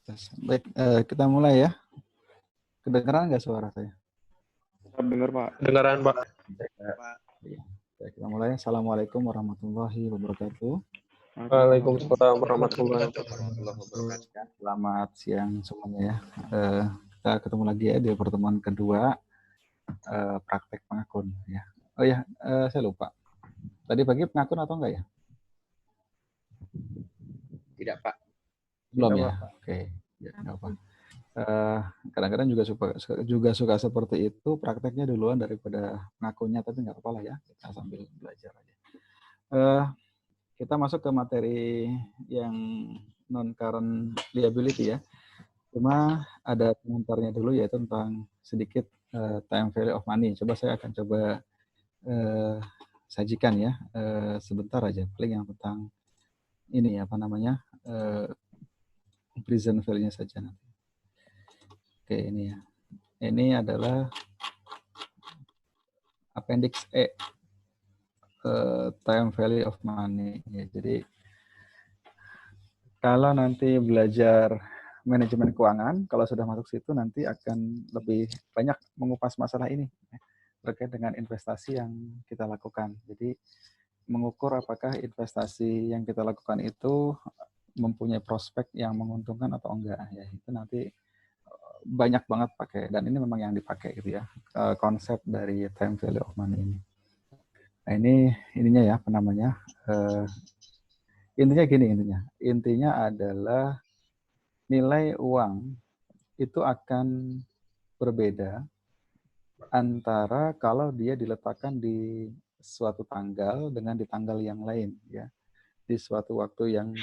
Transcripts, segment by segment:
Baik, kita mulai ya. Kedengeran nggak suara saya? Dengar, Pak. Dengaran, Pak. Iya. Baik, kita mulai. Assalamualaikum warahmatullahi wabarakatuh. Waalaikumsalam warahmatullahi wabarakatuh. Selamat siang semuanya ya. Kita ketemu lagi ya di pertemuan kedua praktek pengakun ya. Oh ya, saya lupa. Tadi pagi pengakun atau enggak ya? Tidak, Pak. Belum ya. Oke. Ya, enggak apa. Kadang-kadang juga suka seperti itu, prakteknya duluan daripada ngakunya, tapi nggak apa-apa lah ya, kita sambil belajar aja. Kita masuk ke materi yang non-current liability ya. Cuma ada komentarnya dulu yaitu tentang sedikit time value of money. Saya akan coba sajikan ya sebentar aja, paling yang tentang ini apa namanya present value-nya saja nanti. Oke, ini ya. Ini adalah appendix E, time value of money. Ya, jadi kalau nanti belajar manajemen keuangan, kalau sudah masuk situ nanti akan lebih banyak mengupas masalah ini terkait dengan investasi yang kita lakukan. Jadi mengukur apakah investasi yang kita lakukan itu mempunyai prospek yang menguntungkan atau enggak. Ya, itu nanti banyak banget pakai, dan ini memang yang dipakai gitu ya, konsep dari time value of money ini. Nah, ininya ya, apa namanya, intinya gini, intinya adalah nilai uang itu akan berbeda antara kalau dia diletakkan di suatu tanggal dengan di tanggal yang lain ya, di suatu waktu yang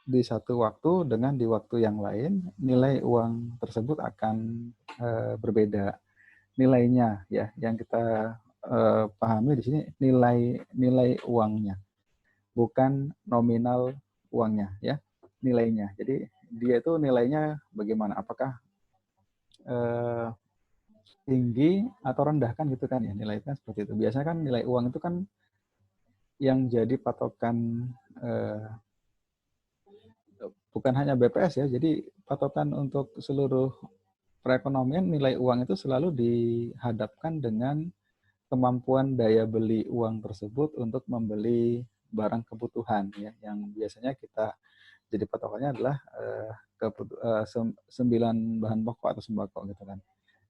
di satu waktu dengan di waktu yang lain, nilai uang tersebut akan berbeda nilainya ya. Yang kita pahami di sini nilai uangnya, bukan nominal uangnya ya, nilainya. Jadi dia itu nilainya bagaimana? Apakah tinggi atau rendah kan gitu kan ya, nilai kan seperti itu. Biasanya kan nilai uang itu kan yang jadi patokan bukan hanya BPS ya, jadi patokan untuk seluruh perekonomian. Nilai uang itu selalu dihadapkan dengan kemampuan daya beli uang tersebut untuk membeli barang kebutuhan ya, yang biasanya kita jadi patokannya adalah 9 bahan pokok atau sembako gitu kan.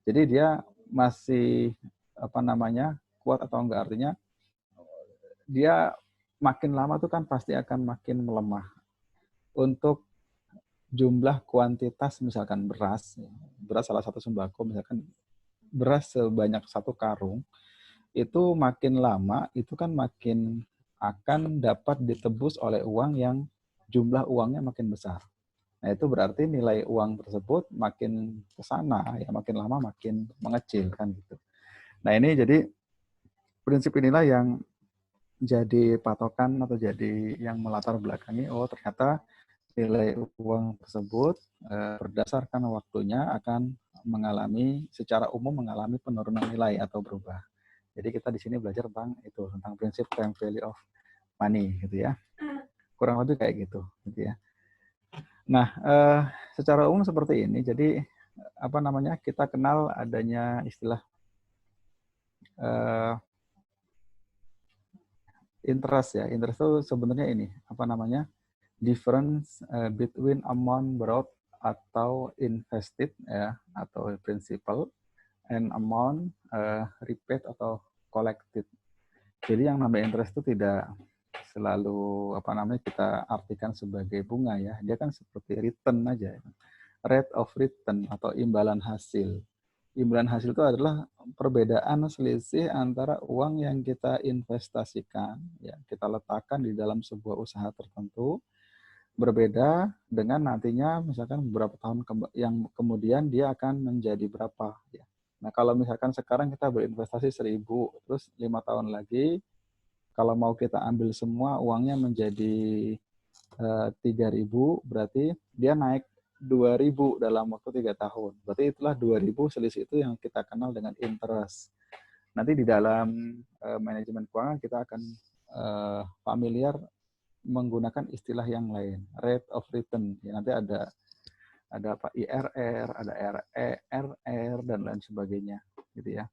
Jadi dia masih apa namanya kuat atau enggak, artinya dia makin lama tuh kan pasti akan makin melemah. Untuk jumlah kuantitas misalkan beras salah satu sembako, misalkan beras sebanyak 1 karung, itu makin lama itu kan makin akan dapat ditebus oleh uang yang jumlah uangnya makin besar. Nah, itu berarti nilai uang tersebut makin ke sana ya, makin lama makin mengecil kan gitu. Nah, ini jadi prinsip inilah yang jadi patokan atau jadi yang melatar belakangi, oh ternyata nilai uang tersebut berdasarkan waktunya akan secara umum mengalami penurunan nilai atau berubah. Jadi kita di sini belajar tentang prinsip time value of money gitu ya. Kurang lebih kayak gitu ya. Nah, secara umum seperti ini. Jadi apa namanya, kita kenal adanya istilah interest ya. Interest itu sebenarnya ini apa namanya, difference between amount borrowed atau invested ya, atau principal, and amount repaid atau collected. Jadi yang namanya interest itu tidak selalu apa namanya kita artikan sebagai bunga ya. Dia kan seperti return aja. Rate of return atau imbalan hasil. Imbalan hasil itu adalah perbedaan selisih antara uang yang kita investasikan, ya, kita letakkan di dalam sebuah usaha tertentu, berbeda dengan nantinya misalkan beberapa tahun yang kemudian dia akan menjadi berapa. Ya. Nah, kalau misalkan sekarang kita berinvestasi 1.000, terus 5 tahun lagi, kalau mau kita ambil semua uangnya menjadi 3.000, berarti dia naik 2.000 dalam waktu 3 tahun. Berarti itulah 2.000 selisih itu yang kita kenal dengan interest. Nanti di dalam manajemen keuangan kita akan familiar menggunakan istilah yang lain, rate of return. Ya, nanti ada Ada apa IRR, ada RR dan lain sebagainya, gitu ya.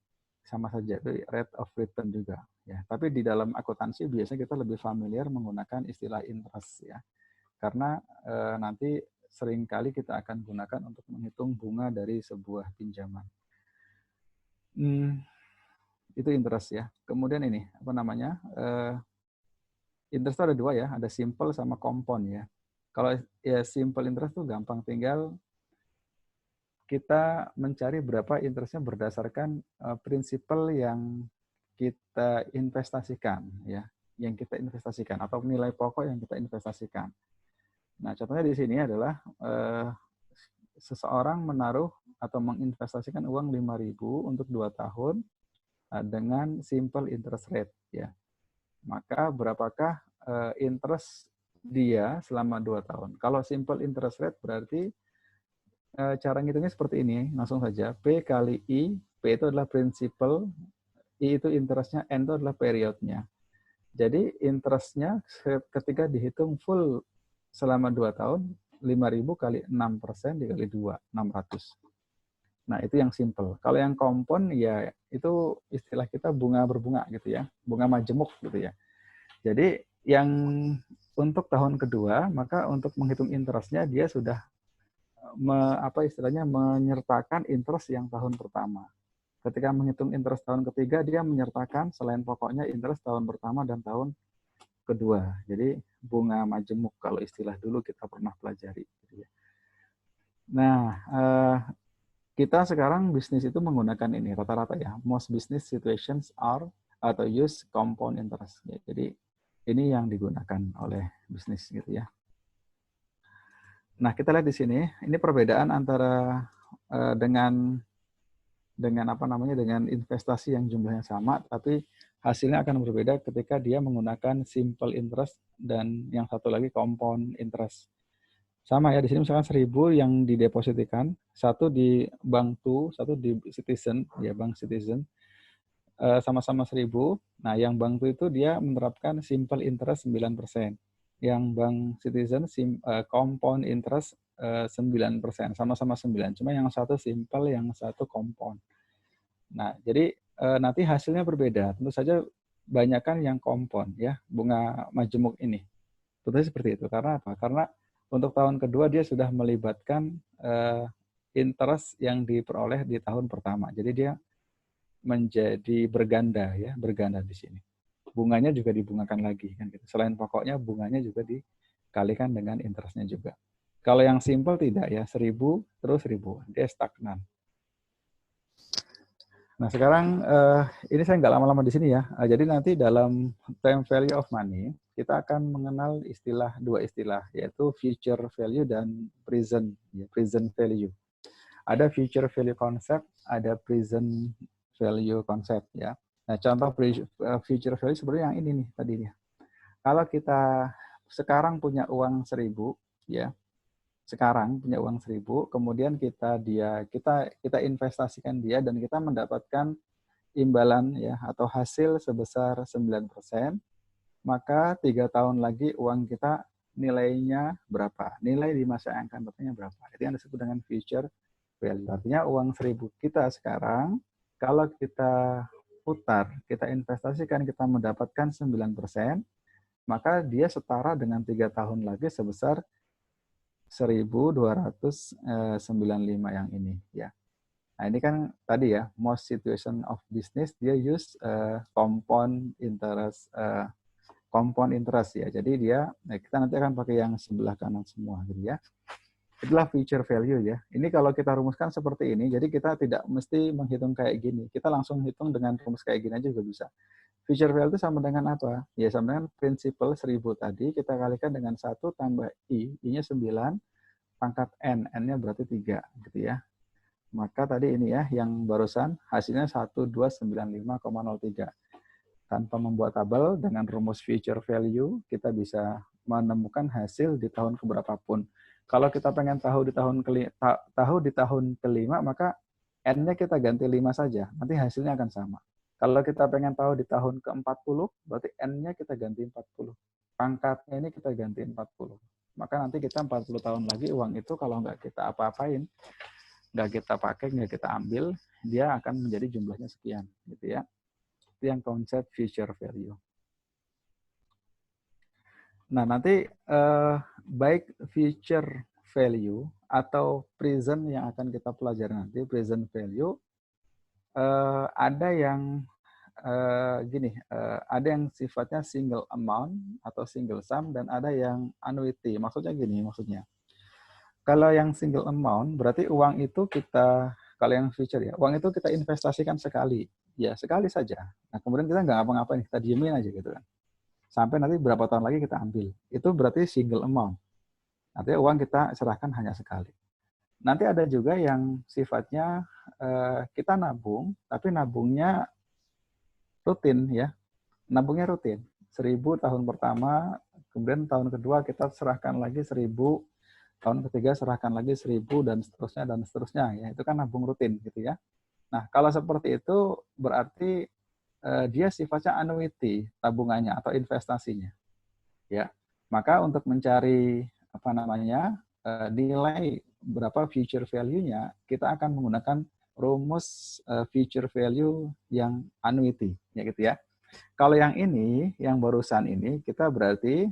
Sama saja itu rate of return juga, ya. Tapi di dalam akuntansi biasanya kita lebih familiar menggunakan istilah interest, ya. Karena nanti seringkali kita akan gunakan untuk menghitung bunga dari sebuah pinjaman. Itu interest ya. Kemudian ini apa namanya? Interest itu ada dua ya, ada simple sama compound ya. Kalau ya simple interest itu gampang, tinggal kita mencari berapa interestnya berdasarkan prinsipal yang kita investasikan ya, yang kita investasikan atau nilai pokok yang kita investasikan. Nah, contohnya di sini adalah seseorang menaruh atau menginvestasikan uang 5.000 untuk 2 tahun dengan simple interest rate ya. Maka berapakah interest dia selama 2 tahun? Kalau simple interest rate berarti cara ngitungnya seperti ini, langsung saja. P kali I, P itu adalah principal, I itu interestnya, N itu adalah periodnya. Jadi interestnya ketika dihitung full selama 2 tahun, 5.000 kali 6% dikali 2, 600. Nah, itu yang simple. Kalau yang compound, ya itu istilah kita bunga berbunga gitu ya, bunga majemuk gitu ya. Jadi yang untuk tahun kedua, maka untuk menghitung interestnya dia sudah menyertakan interest yang tahun pertama. Ketika menghitung interest tahun ketiga, dia menyertakan selain pokoknya interest tahun pertama dan tahun kedua. Jadi bunga majemuk kalau istilah dulu kita pernah pelajari. Nah, kita sekarang bisnis itu menggunakan ini rata-rata ya. Most business situations are atau use compound interest. Ya, jadi ini yang digunakan oleh bisnis gitu ya. Nah, kita lihat di sini, ini perbedaan antara dengan investasi yang jumlahnya sama, tapi hasilnya akan berbeda ketika dia menggunakan simple interest dan yang satu lagi compound interest. Sama ya, di sini misalkan 1.000 yang didepositikan, satu di Bank Tu, satu di Citizen, ya Bank Citizen, sama-sama 1.000. Nah, yang Bank Tu itu dia menerapkan simple interest 9%. Yang Bank Citizen compound interest 9%, sama-sama 9. Cuma yang satu simple, yang satu compound. Nah, jadi nanti hasilnya berbeda. Tentu saja banyakkan yang compound ya, bunga majemuk ini. Tentu seperti itu. Karena apa? Karena untuk tahun kedua dia sudah melibatkan interest yang diperoleh di tahun pertama. Jadi dia menjadi berganda ya, berganda di sini. Bunganya juga dibungakan lagi kan gitu. Selain pokoknya bunganya juga dikalikan dengan interestnya juga. Kalau yang simple tidak ya, 1.000 terus 1.000, dia stagnan. Nah sekarang ini saya nggak lama-lama di sini ya. Jadi nanti dalam time value of money kita akan mengenal dua istilah yaitu future value dan present value. Ada future value concept, ada present value concept ya. Nah, contoh future value sebenarnya yang ini nih tadi ya. Kalau kita sekarang punya uang 1.000 ya. Sekarang punya uang 1.000, kemudian kita investasikan dia dan kita mendapatkan imbalan ya atau hasil sebesar 9%, maka 3 tahun lagi uang kita nilainya berapa? Nilai di masa yang akan datangnya berapa? Itu yang disebut dengan future value. Artinya uang 1.000 kita sekarang kalau kita putar, kita investasikan, kita mendapatkan 9%, maka dia setara dengan 3 tahun lagi sebesar 1.295 yang ini ya. Nah, ini kan tadi ya, most situation of business dia use compound interest ya. Jadi kita nanti akan pakai yang sebelah kanan semua gitu ya. Itulah future value ya. Ini kalau kita rumuskan seperti ini, jadi kita tidak mesti menghitung kayak gini. Kita langsung hitung dengan rumus kayak gini aja juga bisa. Future value itu sama dengan apa? Ya sama dengan prinsipal 1.000 tadi, kita kalikan dengan 1 tambah I. I-nya 9, pangkat N. N-nya berarti 3. Gitu ya. Maka tadi ini ya, yang barusan hasilnya 1295,03. Tanpa membuat tabel, dengan rumus future value, kita bisa menemukan hasil di tahun keberapapun. Kalau kita pengen tahu di tahun kelima, maka N-nya kita ganti 5 saja. Nanti hasilnya akan sama. Kalau kita pengen tahu di tahun ke-40, berarti N-nya kita ganti 40. Pangkatnya ini kita ganti 40. Maka nanti kita 40 tahun lagi uang itu kalau nggak kita apa-apain, nggak kita pakai, nggak kita ambil, dia akan menjadi jumlahnya sekian, gitu ya. Itu yang konsep future value. Nah, nanti baik future value atau present yang akan kita pelajari nanti, present value, ada yang ada yang sifatnya single amount atau single sum dan ada yang annuity. Maksudnya gini, kalau yang single amount berarti uang itu kalau yang future ya, uang itu kita investasikan sekali, ya sekali saja. Nah kemudian kita nggak ngapa-ngapain, kita diemin aja gitu kan. Sampai nanti berapa tahun lagi kita ambil. Itu berarti single amount. Artinya uang kita serahkan hanya sekali. Nanti ada juga yang sifatnya kita nabung, tapi nabungnya rutin ya, nabungnya rutin. 1.000 tahun pertama, kemudian tahun kedua kita serahkan lagi 1.000, tahun ketiga serahkan lagi 1.000 dan seterusnya ya. Itu kan nabung rutin gitu ya. Nah, kalau seperti itu berarti dia sifatnya annuity tabungannya atau investasinya. Ya. Maka untuk mencari nilai berapa future value-nya, kita akan menggunakan rumus future value yang annuity ya gitu ya. Kalau yang ini, yang barusan ini, kita berarti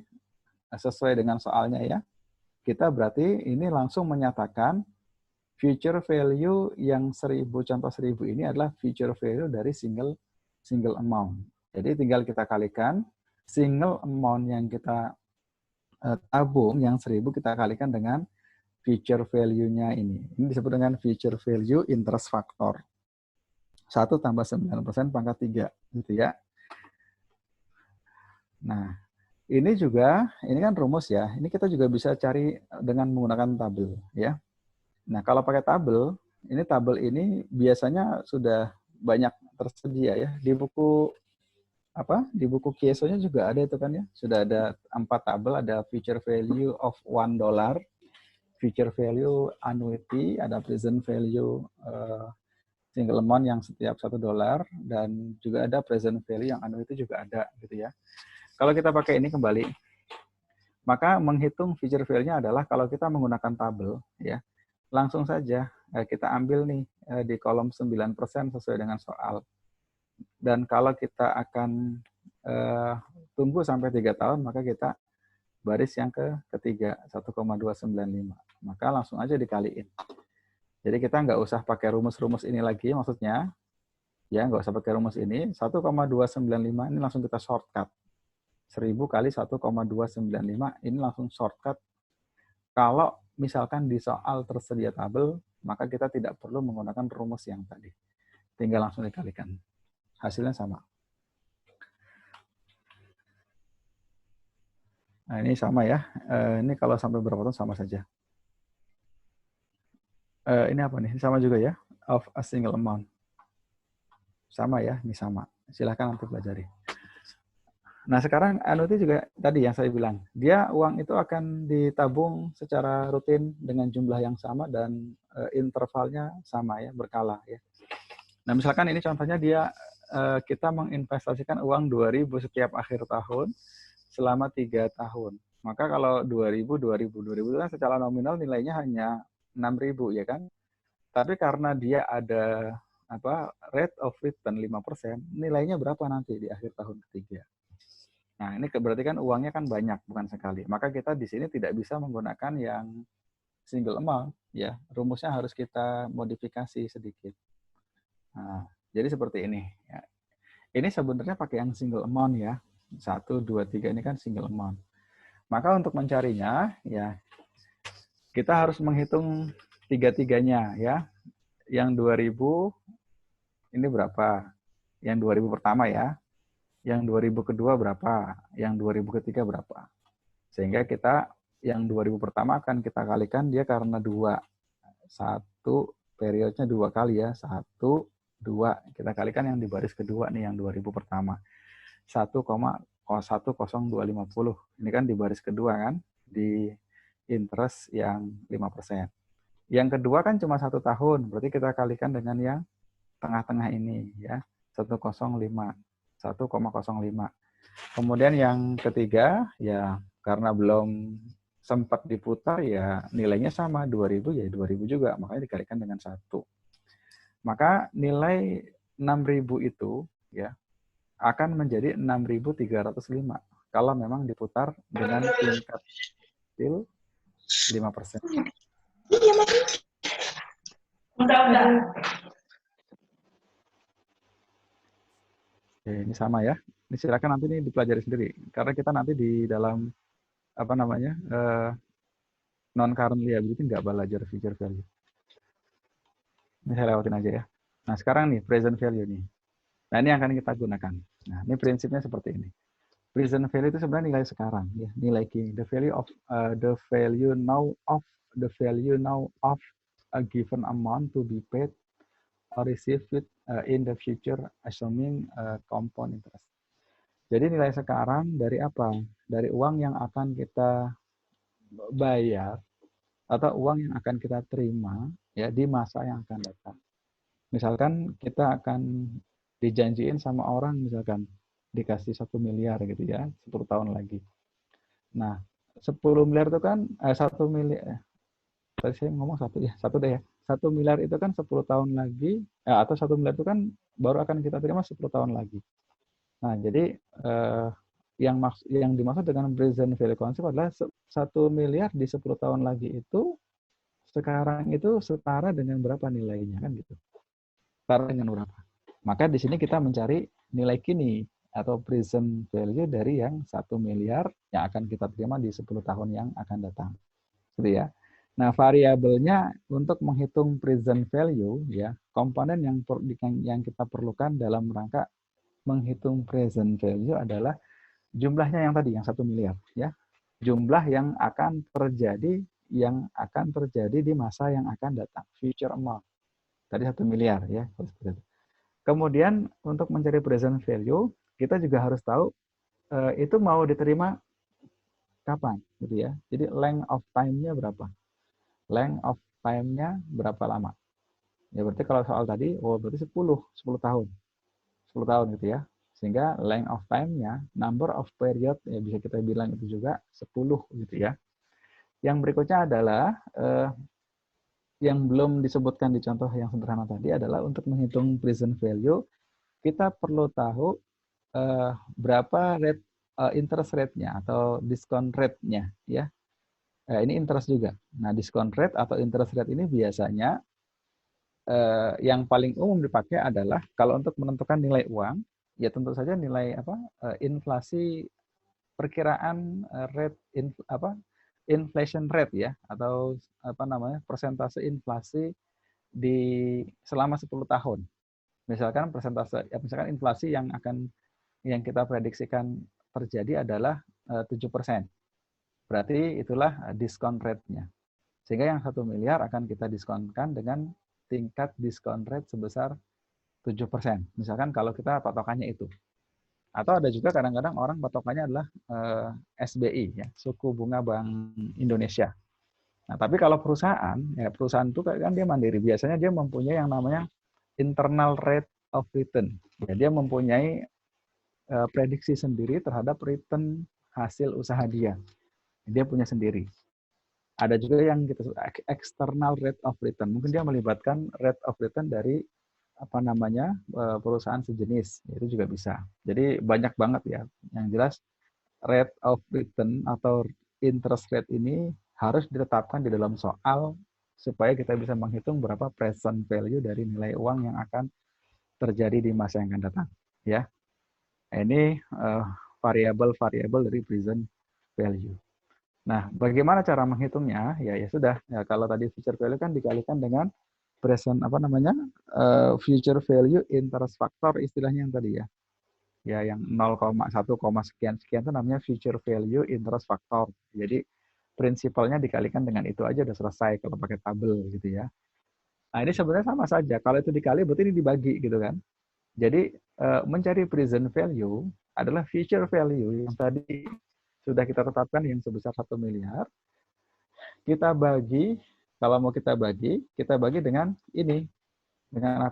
sesuai dengan soalnya ya, kita berarti ini langsung menyatakan future value yang 1.000 contoh 1.000 ini adalah future value dari single amount. Jadi tinggal kita kalikan single amount yang kita tabung yang 1.000 kita kalikan dengan future value-nya ini. Ini disebut dengan future value interest factor. 1 tambah 9% pangkat 3 gitu ya. Nah, ini kan rumus ya. Ini kita juga bisa cari dengan menggunakan tabel ya. Nah, kalau pakai tabel ini biasanya sudah banyak tersedia ya. Di buku Kieso-nya juga ada itu kan ya. Sudah ada 4 tabel, ada future value of $1, future value annuity, ada present value single amount yang setiap $1, dan juga ada present value yang annuity juga ada gitu ya. Kalau kita pakai ini kembali, maka menghitung future value-nya adalah kalau kita menggunakan tabel, ya, langsung saja kita ambil nih di kolom 9% sesuai dengan soal. Dan kalau kita akan tunggu sampai 3 tahun, maka kita baris yang ketiga, 1,295. Maka langsung aja dikaliin. Jadi kita nggak usah pakai rumus-rumus ini lagi, maksudnya, ya nggak usah pakai rumus ini, 1,295 ini langsung kita shortcut. 1.000 kali 1,295 ini langsung shortcut. Kalau misalkan di soal tersedia tabel, maka kita tidak perlu menggunakan rumus yang tadi. Tinggal langsung dikalikan. Hasilnya sama. Nah, ini sama ya. Ini kalau sampai berapa tahun sama saja. Ini apa nih? Sama juga ya. Of a single amount. Sama ya, ini sama. Silahkan nanti pelajari. Nah, sekarang annuity juga tadi yang saya bilang, dia uang itu akan ditabung secara rutin dengan jumlah yang sama dan intervalnya sama ya, berkala ya. Nah, misalkan ini contohnya kita menginvestasikan uang 2.000 setiap akhir tahun selama 3 tahun. Maka kalau 2.000 itu kan secara nominal nilainya hanya 6.000 ya kan. Tapi karena dia ada rate of return 5%, nilainya berapa nanti di akhir tahun ketiga? Nah, ini berarti kan uangnya kan banyak, bukan sekali. Maka kita di sini tidak bisa menggunakan yang single amount, ya. Rumusnya harus kita modifikasi sedikit. Nah, jadi seperti ini. Ya. Ini sebenarnya pakai yang single amount ya. 1, 2, 3 ini kan single amount. Maka untuk mencarinya, ya kita harus menghitung tiga-tiganya ya. Yang 2.000 ini berapa? Yang 2.000 pertama ya. Yang 2.000 kedua berapa, yang 2.000 ketiga berapa. Sehingga kita yang 2.000 pertama akan kita kalikan dia karena 2. 1 periodenya 2 kali ya, 1, 2. Kita kalikan yang di baris kedua nih, yang 2.000 pertama. 1,10250. Ini kan di baris kedua kan, di interest yang 5%. Yang kedua kan cuma 1 tahun, berarti kita kalikan dengan yang tengah-tengah ini ya, 1,05. Kemudian yang ketiga, ya karena belum sempat diputar ya nilainya sama 2000 ya 2000 juga, makanya dikalikan dengan 1. Maka nilai 6000 itu ya akan menjadi 6.305 kalau memang diputar dengan tingkat kecil 5%. Oke, ini sama ya. Ini silakan nanti ini dipelajari sendiri. Karena kita nanti di dalam apa namanya non current liability nggak belajar future value. Ini saya lewatin aja ya. Nah sekarang nih present value nih. Nah ini yang akan kita gunakan. Nah ini prinsipnya seperti ini. Present value itu sebenarnya nilai sekarang ya, nilai kini. The value now of a given amount to be paid or received in the future assuming compound interest. Jadi nilai sekarang dari apa? Dari uang yang akan kita bayar atau uang yang akan kita terima ya di masa yang akan datang. Misalkan kita akan dijanjiin sama orang misalkan dikasih 1 miliar gitu ya, 10 tahun lagi. Nah, 10 miliar itu kan 1 miliar tadi saya ngomong 1 ya, 1 deh ya. 1 miliar itu kan 10 tahun lagi atau 1 miliar itu kan baru akan kita terima 10 tahun lagi. Nah, jadi yang dimaksud dengan present value concept adalah 1 miliar di 10 tahun lagi itu sekarang itu setara dengan berapa nilainya kan gitu. Setara dengan berapa. Maka di sini kita mencari nilai kini atau present value dari yang 1 miliar yang akan kita terima di 10 tahun yang akan datang. Gitu ya. Nah, variabelnya untuk menghitung present value ya, komponen yang kita perlukan dalam rangka menghitung present value adalah jumlahnya yang tadi yang 1 miliar ya. Jumlah yang akan terjadi di masa yang akan datang, future amount. Tadi 1 miliar ya. Kemudian untuk mencari present value, kita juga harus tahu itu mau diterima kapan gitu ya. Jadi length of time-nya berapa? Length of time-nya berapa lama? Ya berarti kalau soal tadi, berarti 10 tahun. 10 tahun gitu ya. Sehingga length of time-nya, number of period, ya bisa kita bilang itu juga 10 gitu ya. Yang berikutnya adalah, yang belum disebutkan di contoh yang sederhana tadi adalah untuk menghitung present value, kita perlu tahu berapa rate interest rate-nya atau discount rate-nya ya. Ini interest juga. Nah, discount rate atau interest rate ini biasanya yang paling umum dipakai adalah kalau untuk menentukan nilai uang, ya tentu saja nilai inflasi perkiraan rate inflation rate ya atau persentase inflasi di selama 10 tahun. Misalkan misalkan inflasi yang kita prediksikan terjadi adalah 7%. Berarti itulah discount rate-nya. Sehingga yang 1 miliar akan kita diskonkan dengan tingkat discount rate sebesar 7%. Misalkan kalau kita patokannya itu. Atau ada juga kadang-kadang orang patokannya adalah SBI, ya, suku bunga Bank Indonesia. Nah, tapi kalau perusahaan itu kan dia mandiri. Biasanya dia mempunyai yang namanya internal rate of return. Ya, dia mempunyai prediksi sendiri terhadap return hasil usaha dia. Dia punya sendiri. Ada juga yang kita sebut external rate of return. Mungkin dia melibatkan rate of return dari perusahaan sejenis, itu juga bisa. Jadi banyak banget ya. Yang jelas rate of return atau interest rate ini harus ditetapkan di dalam soal supaya kita bisa menghitung berapa present value dari nilai uang yang akan terjadi di masa yang akan datang. Ya, ini variabel-variabel dari present value. Nah, bagaimana cara menghitungnya? Ya sudah. Ya, kalau tadi future value kan dikalikan dengan present future value interest factor istilahnya yang tadi ya. Ya yang 0,1, sekian itu namanya future value interest factor. Jadi prinsipalnya dikalikan dengan itu aja udah selesai kalau pakai tabel gitu ya. Nah, ini sebenarnya sama saja. Kalau itu dikali berarti ini dibagi gitu kan. Jadi mencari present value adalah future value yang tadi sudah kita tetapkan yang sebesar 1 miliar. Kita bagi, kalau mau kita bagi dengan ini. Dengan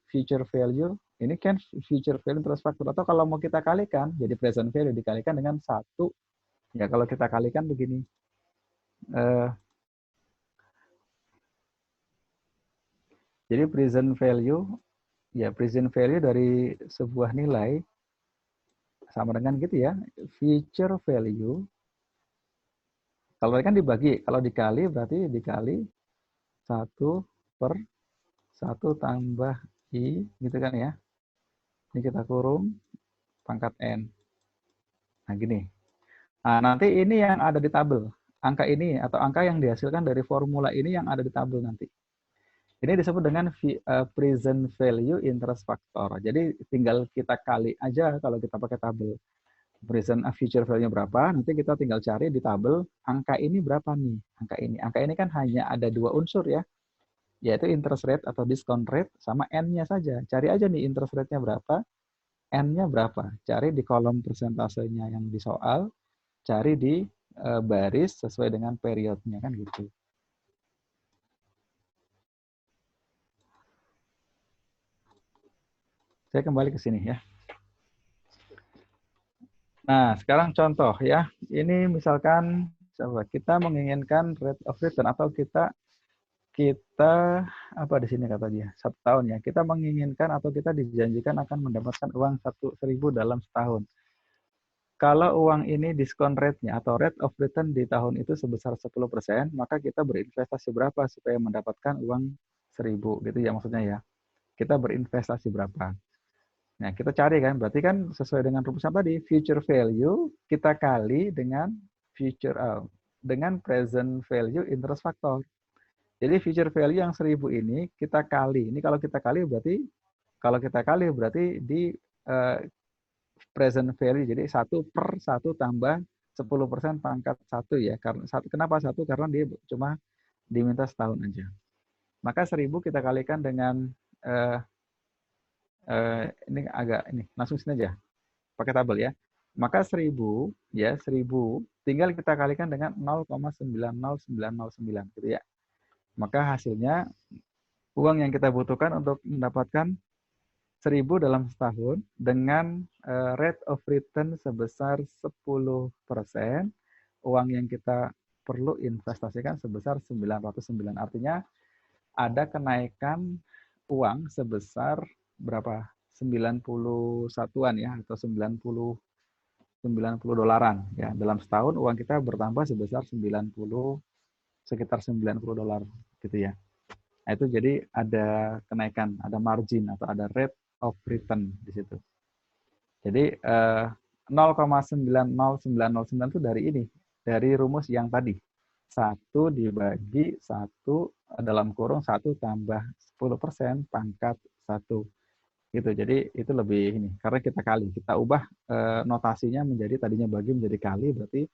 future value. Ini kan future value interest factor. Atau kalau mau kita kalikan, jadi present value dikalikan dengan 1. Ya kalau kita kalikan begini. Jadi present value, ya present value dari sebuah nilai sama dengan gitu ya, future value. Kalau kan dibagi, kalau dikali berarti dikali 1 per 1 tambah I, gitu kan ya. Ini kita kurung pangkat N. Nah gini. Nah, nanti ini yang ada di tabel. Angka ini atau angka yang dihasilkan dari formula ini yang ada di tabel nanti. Ini disebut dengan present value interest factor. Jadi tinggal kita kali aja kalau kita pakai tabel. Present future value berapa, nanti kita tinggal cari di tabel angka ini berapa nih. Angka ini. Angka ini kan hanya ada 2 unsur ya. Yaitu interest rate atau discount rate sama N-nya saja. Cari aja nih interest rate-nya berapa, N-nya berapa. Cari di kolom persentasenya yang di soal, cari di baris sesuai dengan periodnya kan gitu. Saya kembali ke sini ya. Nah, sekarang contoh ya. Ini misalkan kita menginginkan rate of return atau kita apa di sini kata dia? 1 tahun ya. Kita menginginkan atau kita dijanjikan akan mendapatkan uang 1.000 dalam setahun. Kalau uang ini diskon rate-nya atau rate of return di tahun itu sebesar 10%, maka kita berinvestasi berapa supaya mendapatkan uang 1.000 gitu ya maksudnya ya. Kita berinvestasi berapa. Nah, kita cari kan, berarti kan sesuai dengan rumusan tadi, future value kita kali dengan dengan present value interest factor. Jadi future value yang 1.000 ini kita kali. Ini kalau kita kali berarti di present value. Jadi 1 per 1 tambah 10% pangkat 1 ya. Kenapa 1? Karena dia cuma diminta setahun aja. Maka 1.000 kita kalikan dengan ini langsung sini aja. Pakai tabel ya. Maka 1.000 tinggal kita kalikan dengan 0,90909 gitu ya. Maka hasilnya uang yang kita butuhkan untuk mendapatkan 1.000 dalam setahun dengan rate of return sebesar 10%, uang yang kita perlu investasikan sebesar 909. Artinya ada kenaikan uang sebesar berapa? 91-an ya atau 90 dolaran ya. Dalam setahun uang kita bertambah sebesar sekitar 90 dolar gitu ya. Nah, itu jadi ada kenaikan, ada margin atau ada rate of return di situ. Jadi 0,90909 itu dari ini, dari rumus yang tadi. 1 dibagi 1 dalam kurung 1 tambah 10% pangkat 1. Gitu. Jadi itu lebih ini, karena kita kali, kita ubah notasinya menjadi tadinya bagi menjadi kali, berarti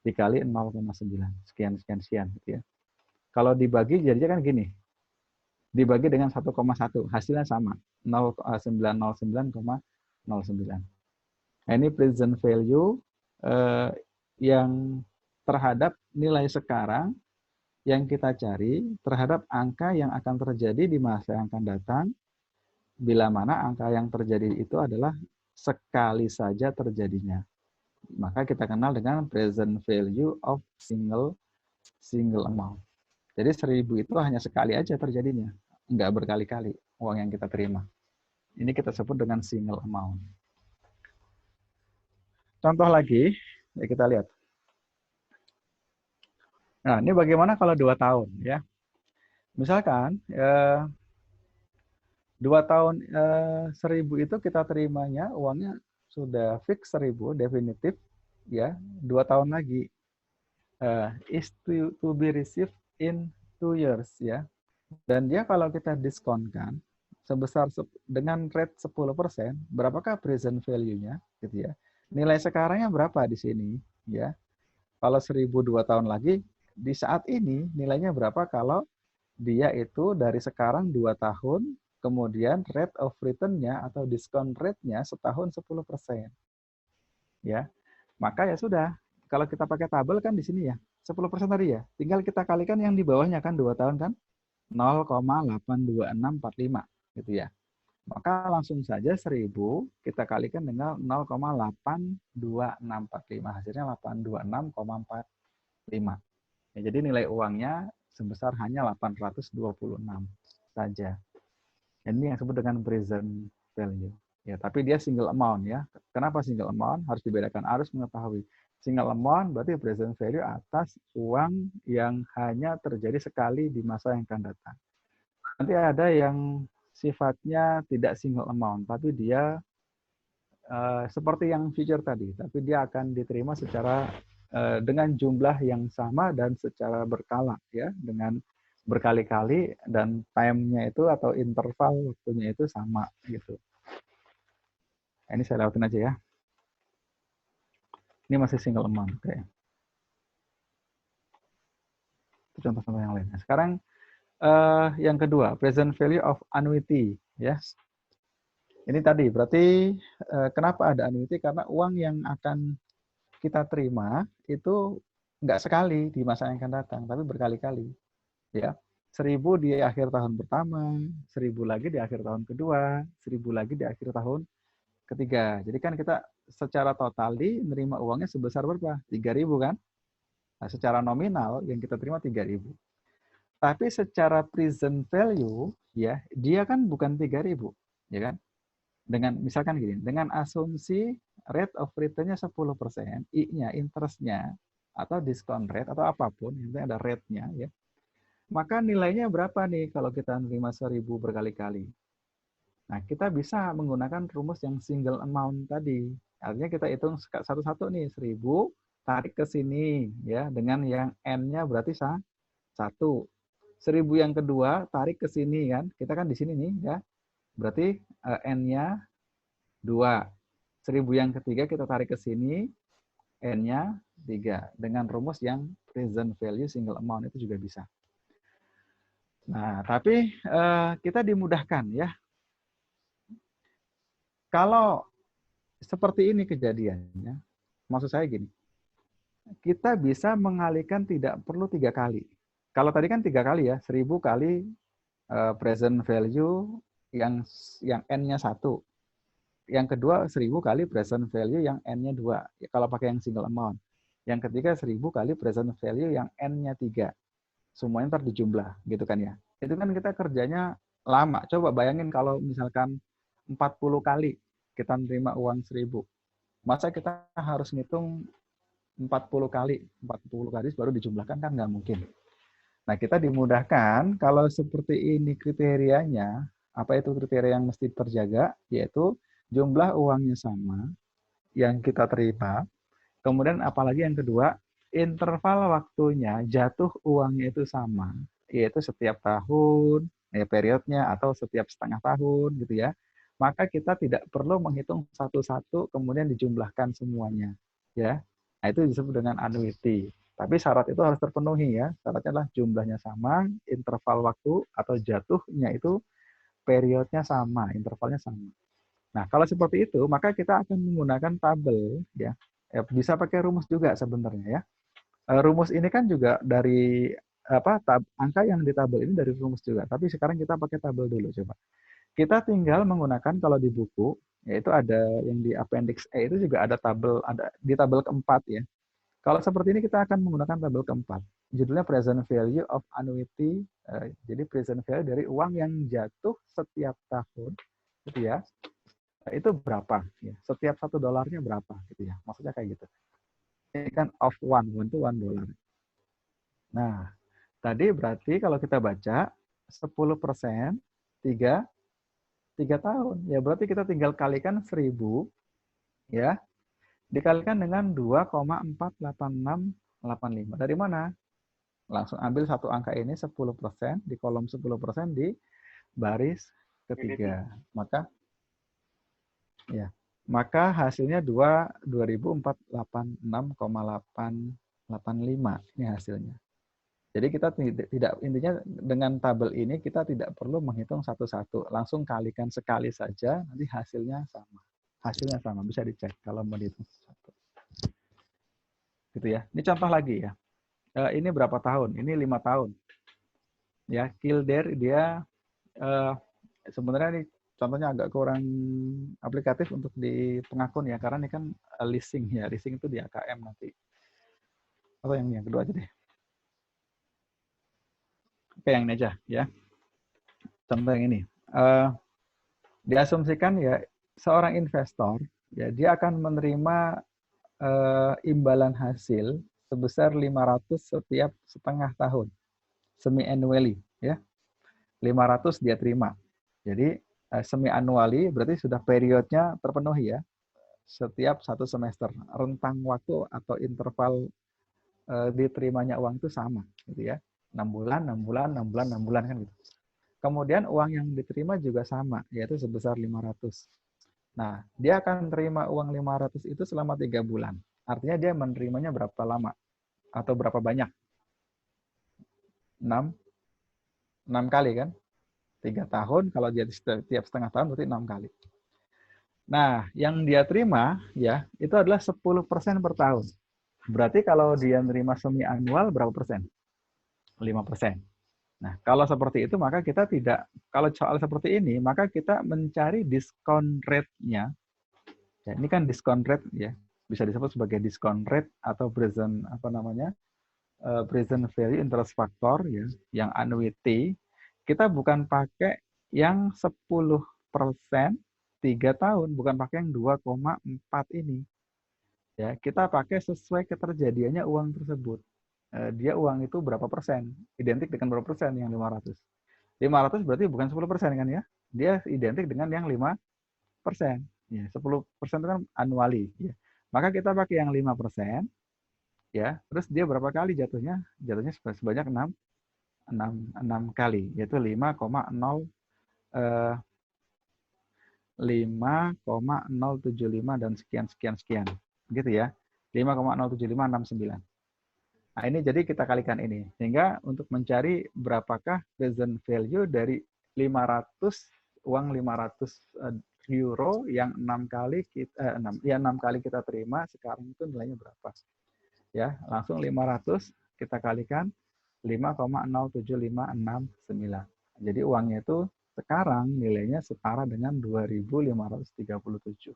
dikali 0,9 sekian gitu ya. Kalau dibagi jadinya kan gini. Dibagi dengan 1,1, hasilnya sama, 909,09. Nah, ini present value yang terhadap nilai sekarang yang kita cari terhadap angka yang akan terjadi di masa yang akan datang, bila mana angka yang terjadi itu adalah sekali saja terjadinya. Maka kita kenal dengan present value of single amount. Jadi 1.000 itu hanya sekali aja terjadinya, nggak berkali-kali uang yang kita terima. Ini kita sebut dengan single amount. Contoh lagi, ya kita lihat. Nah, ini bagaimana kalau 2 tahun ya? Misalkan 2 tahun 1.000 itu kita terimanya uangnya sudah fix 1.000 definitif ya, 2 tahun lagi is to be received in 2 years ya. Dan dia kalau kita diskonkan sebesar dengan rate 10%, berapakah present value-nya gitu ya. Nilai sekarangnya berapa di sini ya. Kalau 1.000 2 tahun lagi, di saat ini nilainya berapa kalau dia itu dari sekarang 2 tahun, kemudian rate of return-nya atau discount rate-nya setahun 10%. Ya. Maka ya sudah, kalau kita pakai tabel kan di sini ya, 10% tadi ya. Tinggal kita kalikan yang di bawahnya kan 2 tahun kan 0,82645 gitu ya. Maka langsung saja 1.000 kita kalikan dengan 0,82645. Hasilnya 826,45. Ya, jadi nilai uangnya sebesar hanya 826 saja. Ini yang disebut dengan present value. Ya, tapi dia single amount ya. Kenapa single amount? Harus dibedakan, harus mengetahui. Single amount berarti present value atas uang yang hanya terjadi sekali di masa yang akan datang. Nanti ada yang sifatnya tidak single amount, tapi dia seperti yang future tadi, tapi dia akan diterima secara dengan jumlah yang sama dan secara berkala ya, dengan berkali-kali dan time-nya itu atau interval waktunya itu sama gitu. Ini saya lewatin aja ya. Ini masih single amount. Oke. Itu contoh-contoh yang lain. Sekarang yang kedua, present value of annuity ya. Ini tadi berarti kenapa ada annuity? Karena uang yang akan kita terima itu nggak sekali di masa yang akan datang, tapi berkali-kali. Ya, 1.000 di akhir tahun pertama, 1.000 lagi di akhir tahun kedua, 1.000 lagi di akhir tahun ketiga. Jadi kan kita secara total menerima uangnya sebesar berapa? 3.000 kan? Nah, secara nominal yang kita terima 3.000. Tapi secara present value ya, dia kan bukan 3.000, ya kan? Dengan misalkan gini, dengan asumsi rate of return-nya 10%, I-nya, interest-nya atau discount rate atau apapun, yang penting ada rate-nya ya. Maka nilainya berapa nih kalau kita menerima 1.000 berkali-kali? Nah, kita bisa menggunakan rumus yang single amount tadi. Artinya kita hitung satu-satu nih, 1.000 tarik ke sini ya, dengan yang N-nya berarti 1. 1.000 yang kedua tarik ke sini kan. Kita kan di sini nih ya. Berarti N-nya 2. 1.000 yang ketiga kita tarik ke sini, N-nya 3. Dengan rumus yang present value single amount itu juga bisa. Nah, tapi kita dimudahkan ya. Kalau seperti ini kejadiannya, maksud saya gini, kita bisa mengalihkan tidak perlu 3 kali. Kalau tadi kan 3 kali ya, 1.000 kali present value yang N-nya 1. Yang kedua 1.000 kali present value yang N-nya 2. Ya, kalau pakai yang single amount. Yang ketiga 1.000 kali present value yang N-nya 3. Semuanya ntar dijumlah gitu kan ya. Itu kan kita kerjanya lama. Coba bayangin kalau misalkan 40 kali kita menerima uang 1.000. Masa kita harus ngitung 40 kali baru dijumlahkan, kan nggak mungkin. Nah, kita dimudahkan kalau seperti ini kriterianya. Apa itu kriteria yang mesti terjaga? Yaitu jumlah uangnya sama yang kita terima. Kemudian apalagi yang kedua, interval waktunya jatuh uangnya itu sama, yaitu setiap tahun, ya periodnya, atau setiap setengah tahun gitu ya. Maka kita tidak perlu menghitung satu-satu kemudian dijumlahkan semuanya, ya. Nah, itu disebut dengan annuity. Tapi syarat itu harus terpenuhi ya. Syaratnya adalah jumlahnya sama, interval waktu atau jatuhnya itu periodnya sama, intervalnya sama. Nah, kalau seperti itu, maka kita akan menggunakan tabel ya. Bisa pakai rumus juga sebenarnya ya. Rumus ini kan juga dari angka yang di tabel ini dari rumus juga. Tapi sekarang kita pakai tabel dulu coba. Kita tinggal menggunakan kalau di buku, yaitu ada yang di appendix E itu juga ada tabel, ada di tabel keempat ya. Kalau seperti ini kita akan menggunakan tabel keempat. Judulnya present value of annuity. Jadi present value dari uang yang jatuh setiap tahun, gitu ya. Itu berapa? Ya. Setiap $1 berapa, gitu ya. Maksudnya kayak gitu. Ini kan of one itu $1. Nah, tadi berarti kalau kita baca 10% 3 tahun. Ya berarti kita tinggal kalikan 1.000 ya. Dikalikan dengan 2,48685. Dari mana? Langsung ambil satu angka ini 10% di kolom 10% di baris ketiga. Maka hasilnya 2.486,885 ini hasilnya. Jadi kita tidak, intinya dengan tabel ini kita tidak perlu menghitung satu-satu, langsung kalikan sekali saja, nanti hasilnya sama. Hasilnya sama, bisa dicek kalau mau dihitung satu. Gitu ya. Ini contoh lagi ya. Ini berapa tahun? Ini 5 tahun. Ya, Kildare dia sebenarnya ini contohnya agak kurang aplikatif untuk di pengakun ya, karena ini kan leasing ya. Leasing itu di AKM nanti. Atau yang kedua aja deh. Oke, yang ini aja ya. Contoh yang ini. Diasumsikan ya seorang investor ya dia akan menerima imbalan hasil sebesar 500 setiap setengah tahun. Semi annually ya. 500 dia terima. Jadi semi annually berarti sudah periodnya terpenuhi ya. Setiap satu semester rentang waktu atau interval diterimanya uang itu sama gitu ya. 6 bulan, 6 bulan, 6 bulan, 6 bulan kan gitu. Kemudian uang yang diterima juga sama yaitu sebesar 500. Nah, dia akan terima uang 500 itu selama 3 bulan. Artinya dia menerimanya berapa lama atau berapa banyak? 6 kali kan? 3 tahun, kalau dia setiap setengah tahun berarti 6 kali. Nah, yang dia terima ya itu adalah 10% per tahun. Berarti kalau dia menerima semi annual berapa persen? 5%. Nah, kalau seperti itu maka kita tidak, kalau soal seperti ini maka kita mencari diskon rate-nya. Ya, ini kan diskon rate ya, bisa disebut sebagai diskon rate atau present present value interest factor ya, yang annuity. Kita bukan pakai yang 10% 3 tahun, bukan pakai yang 2,4 ini. Ya, kita pakai sesuai keterjadiannya uang tersebut. Dia uang itu berapa persen? Identik dengan berapa persen yang 500? 500 berarti bukan 10% kan ya? Dia identik dengan yang 5%. Ya, 10% itu kan annually. Ya. Maka kita pakai yang 5%. Ya, terus dia berapa kali jatuhnya? Jatuhnya sebanyak 6 kali, yaitu 5,075 dan sekian. Gitu ya. 5,07569. Nah, ini jadi kita kalikan ini. Sehingga untuk mencari berapakah present value dari 500 uang 500 euro yang 6 kali kita terima, sekarang itu nilainya berapa? Ya, langsung 500 kita kalikan 5,07569. Jadi uangnya itu sekarang nilainya setara dengan 2.537.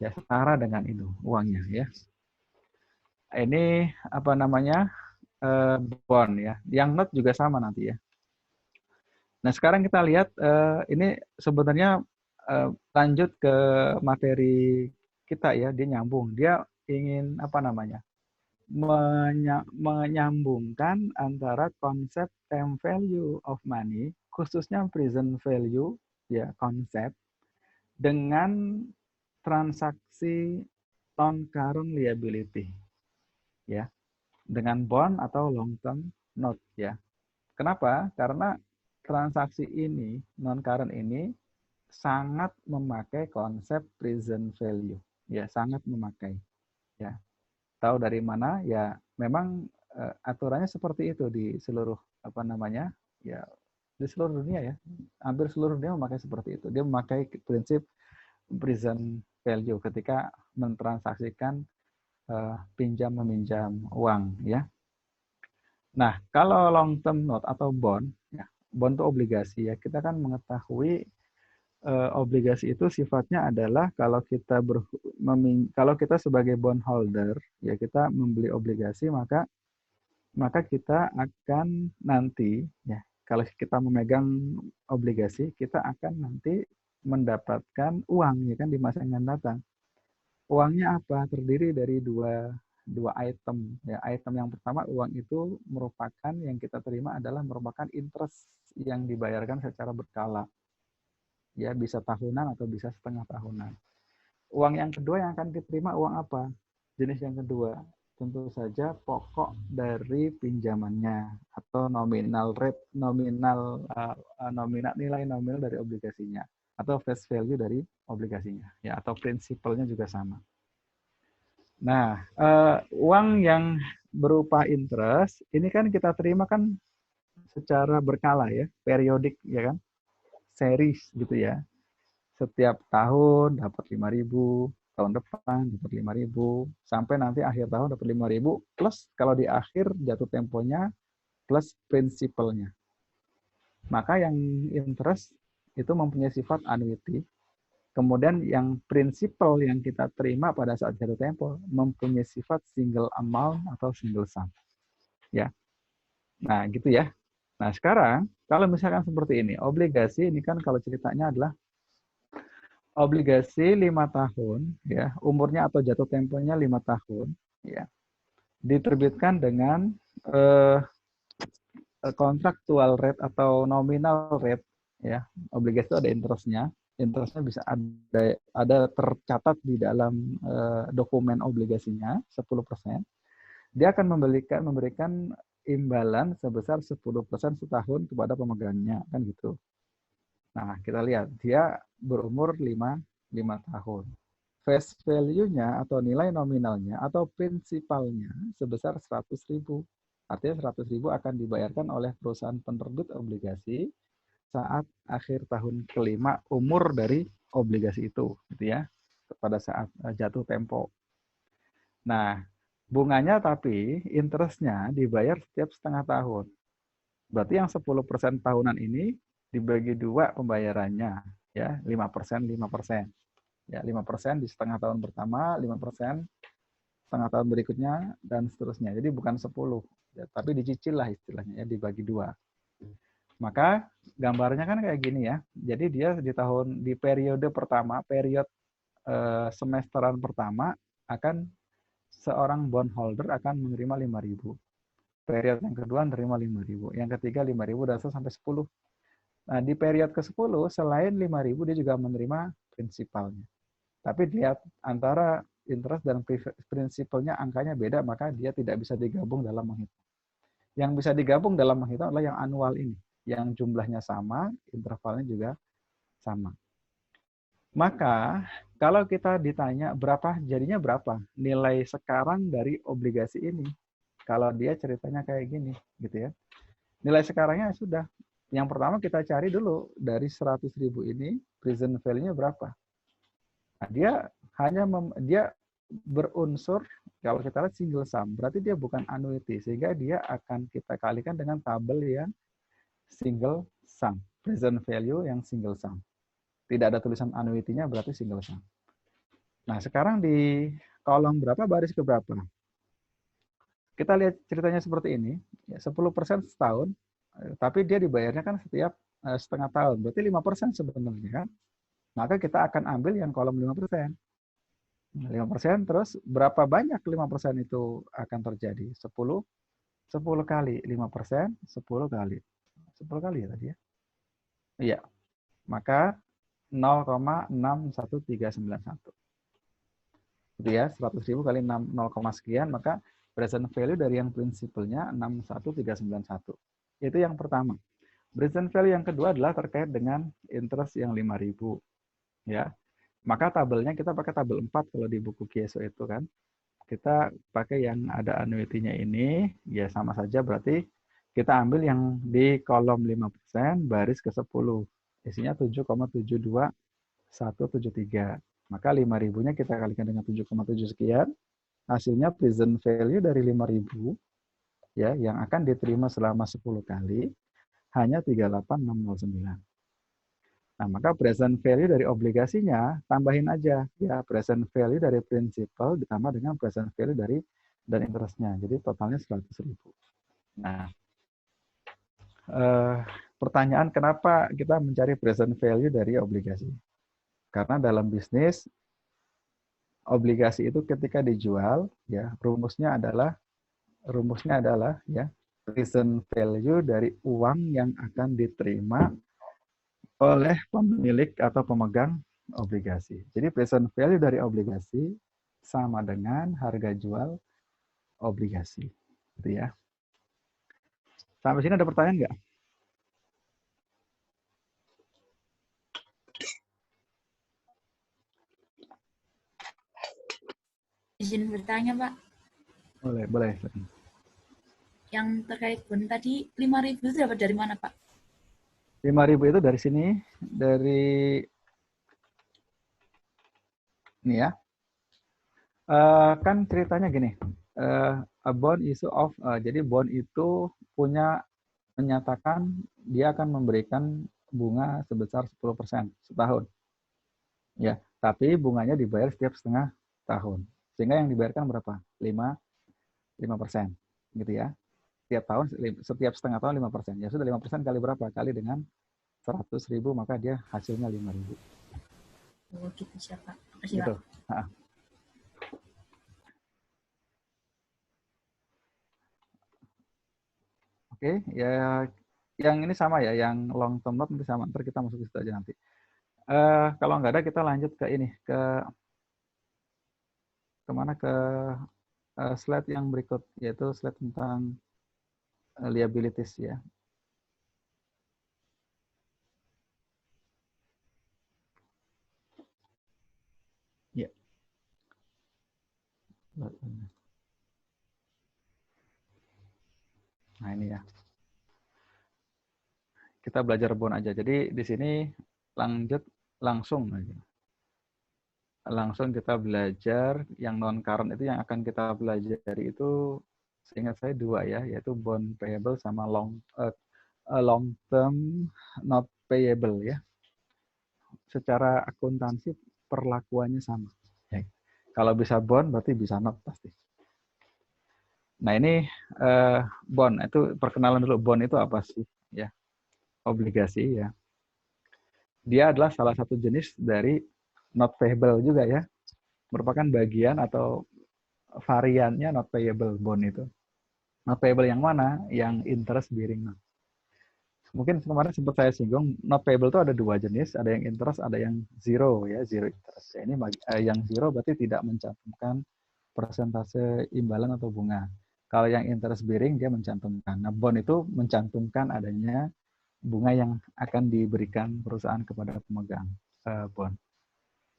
Ya, setara dengan itu uangnya ya. Ini apa namanya? Bond ya. Yang note juga sama nanti ya. Nah, sekarang kita lihat ini sebenarnya lanjut ke materi kita ya, dia nyambung. Dia ingin apa namanya? Menyambungkan antara konsep time value of money, khususnya present value ya, konsep dengan transaksi non-current liability ya, dengan bond atau long term note ya. Kenapa? Karena transaksi ini, non-current ini sangat memakai konsep present value ya, sangat memakai ya. Tahu dari mana? Ya memang aturannya seperti itu di seluruh apa namanya? Ya di seluruh dunia ya. Hampir seluruh dunia memakai seperti itu. Dia memakai prinsip present value ketika mentransaksikan pinjam meminjam uang ya. Nah, kalau long term note atau bond ya, bond itu obligasi ya. Kita kan mengetahui obligasi itu sifatnya adalah kalau kita sebagai bondholder ya, kita membeli obligasi maka kita akan nanti ya, kalau kita memegang obligasi kita akan nanti mendapatkan uang ya kan di masa yang akan datang. Uangnya apa? Terdiri dari dua item ya. Item yang pertama, uang itu merupakan yang kita terima adalah merupakan interest yang dibayarkan secara berkala. Ya, bisa tahunan atau bisa setengah tahunan. Uang yang kedua yang akan diterima uang apa? Jenis yang kedua, tentu saja pokok dari pinjamannya atau nominal rate, nominal nilai nominal dari obligasinya atau face value dari obligasinya ya, atau prinsipalnya juga sama. Nah, uang yang berupa interest ini kan kita terima kan secara berkala ya, periodik ya kan, series gitu ya. Setiap tahun dapat 5.000, tahun depan dapat 5.000, sampai nanti akhir tahun dapat 5.000 plus kalau di akhir jatuh temponya plus prinsipalnya. Maka yang interest itu mempunyai sifat annuity. Kemudian yang prinsipal yang kita terima pada saat jatuh tempo mempunyai sifat single amount atau single sum. Ya. Nah, gitu ya. Nah, sekarang kalau misalkan seperti ini, obligasi ini kan kalau ceritanya adalah obligasi 5 tahun, ya, umurnya atau jatuh temponya 5 tahun, ya, diterbitkan dengan eh, kontraktual rate atau nominal rate, ya, obligasi itu ada interestnya. Interestnya bisa ada tercatat di dalam dokumen obligasinya 10%. Dia akan memberikan imbalan sebesar 10% setahun kepada pemegangnya, kan gitu. Nah, kita lihat dia berumur 5 tahun. Face value-nya atau nilai nominalnya atau prinsipalnya sebesar 100.000. Artinya 100.000 akan dibayarkan oleh perusahaan penerbit obligasi saat akhir tahun kelima umur dari obligasi itu, gitu ya, pada saat jatuh tempo. Nah, bunganya tapi interestnya dibayar setiap setengah tahun. Berarti yang 10% tahunan ini dibagi 2 pembayarannya, ya, 5%, 5%. Ya, 5% di setengah tahun pertama, 5% setengah tahun berikutnya, dan seterusnya. Jadi bukan 10, ya, tapi dicicil lah istilahnya, ya, dibagi 2. Maka gambarnya kan kayak gini ya. Jadi dia di periode pertama, semesteran pertama akan seorang bondholder akan menerima 5.000. Periode yang kedua menerima 5.000. Yang ketiga 5.000 dan sampai 10. Nah, di periode ke-10 selain 5.000 dia juga menerima prinsipalnya. Tapi lihat antara interest dan prinsipalnya angkanya beda, maka dia tidak bisa digabung dalam menghitung. Yang bisa digabung dalam menghitung adalah yang annual ini, yang jumlahnya sama, intervalnya juga sama. Maka kalau kita ditanya jadinya berapa nilai sekarang dari obligasi ini, kalau dia ceritanya kayak gini, gitu ya. Nilai sekarangnya sudah. Yang pertama kita cari dulu dari 100.000 ini present value-nya berapa. Nah, dia berunsur kalau kita lihat single sum, berarti dia bukan annuity, sehingga dia akan kita kalikan dengan tabel yang single sum, present value yang single sum. Tidak ada tulisan annuity-nya, berarti single sum. Nah, sekarang di kolom berapa, baris ke berapa? Kita lihat ceritanya seperti ini, 10% setahun, tapi dia dibayarnya kan setiap setengah tahun, berarti 5% sebenarnya kan. Maka kita akan ambil yang kolom 5%. 5%, terus berapa banyak 5% itu akan terjadi? 10 kali 5%, 10 kali. 10 kali ya tadi ya? Iya. Maka 0,61391. Itu ya, 100.000 kali 6, 0, sekian, maka present value dari yang prinsipalnya 61391. Itu yang pertama. Present value yang kedua adalah terkait dengan interest yang 5.000. Ya. Maka tabelnya kita pakai tabel 4 kalau di buku Kieso itu kan. Kita pakai yang ada annuity-nya ini, ya sama saja berarti kita ambil yang di kolom 5%, baris ke-10. Isinya 7,72173. Maka 5.000-nya kita kalikan dengan 7,7 sekian. Hasilnya present value dari 5.000 ya yang akan diterima selama 10 kali hanya 38,609. Nah, maka present value dari obligasinya tambahin aja ya present value dari principal ditambah dengan present value dari dan interestnya. Jadi totalnya 100.000. Nah, pertanyaan kenapa kita mencari present value dari obligasi? Karena dalam bisnis obligasi itu ketika dijual ya rumusnya adalah ya present value dari uang yang akan diterima oleh pemilik atau pemegang obligasi. Jadi present value dari obligasi sama dengan harga jual obligasi. Gitu ya. Sampai sini ada pertanyaan nggak? Izin bertanya, Pak. Boleh. Yang terkait bond tadi 5.000 itu dapat dari mana, Pak? 5.000 itu dari sini, dari ini ya. Kan ceritanya gini, a bond issue of, jadi bond itu menyatakan dia akan memberikan bunga sebesar 10% setahun. Ya, tapi bunganya dibayar setiap setengah tahun. Sehingga yang dibayarkan berapa? 5%. Gitu ya. Setiap tahun, setiap setengah tahun 5%. Ya sudah 5% kali berapa? Kali dengan 100.000, maka dia hasilnya 5.000. Oh, gitu siapa? Makasih, Gitu. Pak. Oke, ya yang ini sama ya, yang long term note nanti sama. Ntar kita masuk ke situ aja nanti. Kalau nggak ada, kita lanjut ke ini, kemana, ke slide yang berikut, yaitu slide tentang liabilities ya. Ya. Nah ini ya. Kita belajar bond aja. Jadi di sini langsung aja. Langsung kita belajar yang non current itu, yang akan kita pelajari itu seingat saya dua ya, yaitu bond payable sama long term not payable ya. Secara akuntansi perlakuannya sama. Ya. Kalau bisa bond berarti bisa not pasti. Nah ini bond, itu perkenalan dulu, bond itu apa sih ya? Obligasi ya. Dia adalah salah satu jenis dari not payable juga ya. Merupakan bagian atau variannya not payable bond itu. Not payable yang mana? Yang interest bearing note. Mungkin kemarin sempat saya singgung, not payable itu ada dua jenis, ada yang interest, ada yang zero ya, zero interest. Ya, ini yang zero berarti tidak mencantumkan persentase imbalan atau bunga. Kalau yang interest bearing dia mencantumkan. Nah, bond itu mencantumkan adanya bunga yang akan diberikan perusahaan kepada pemegang bond.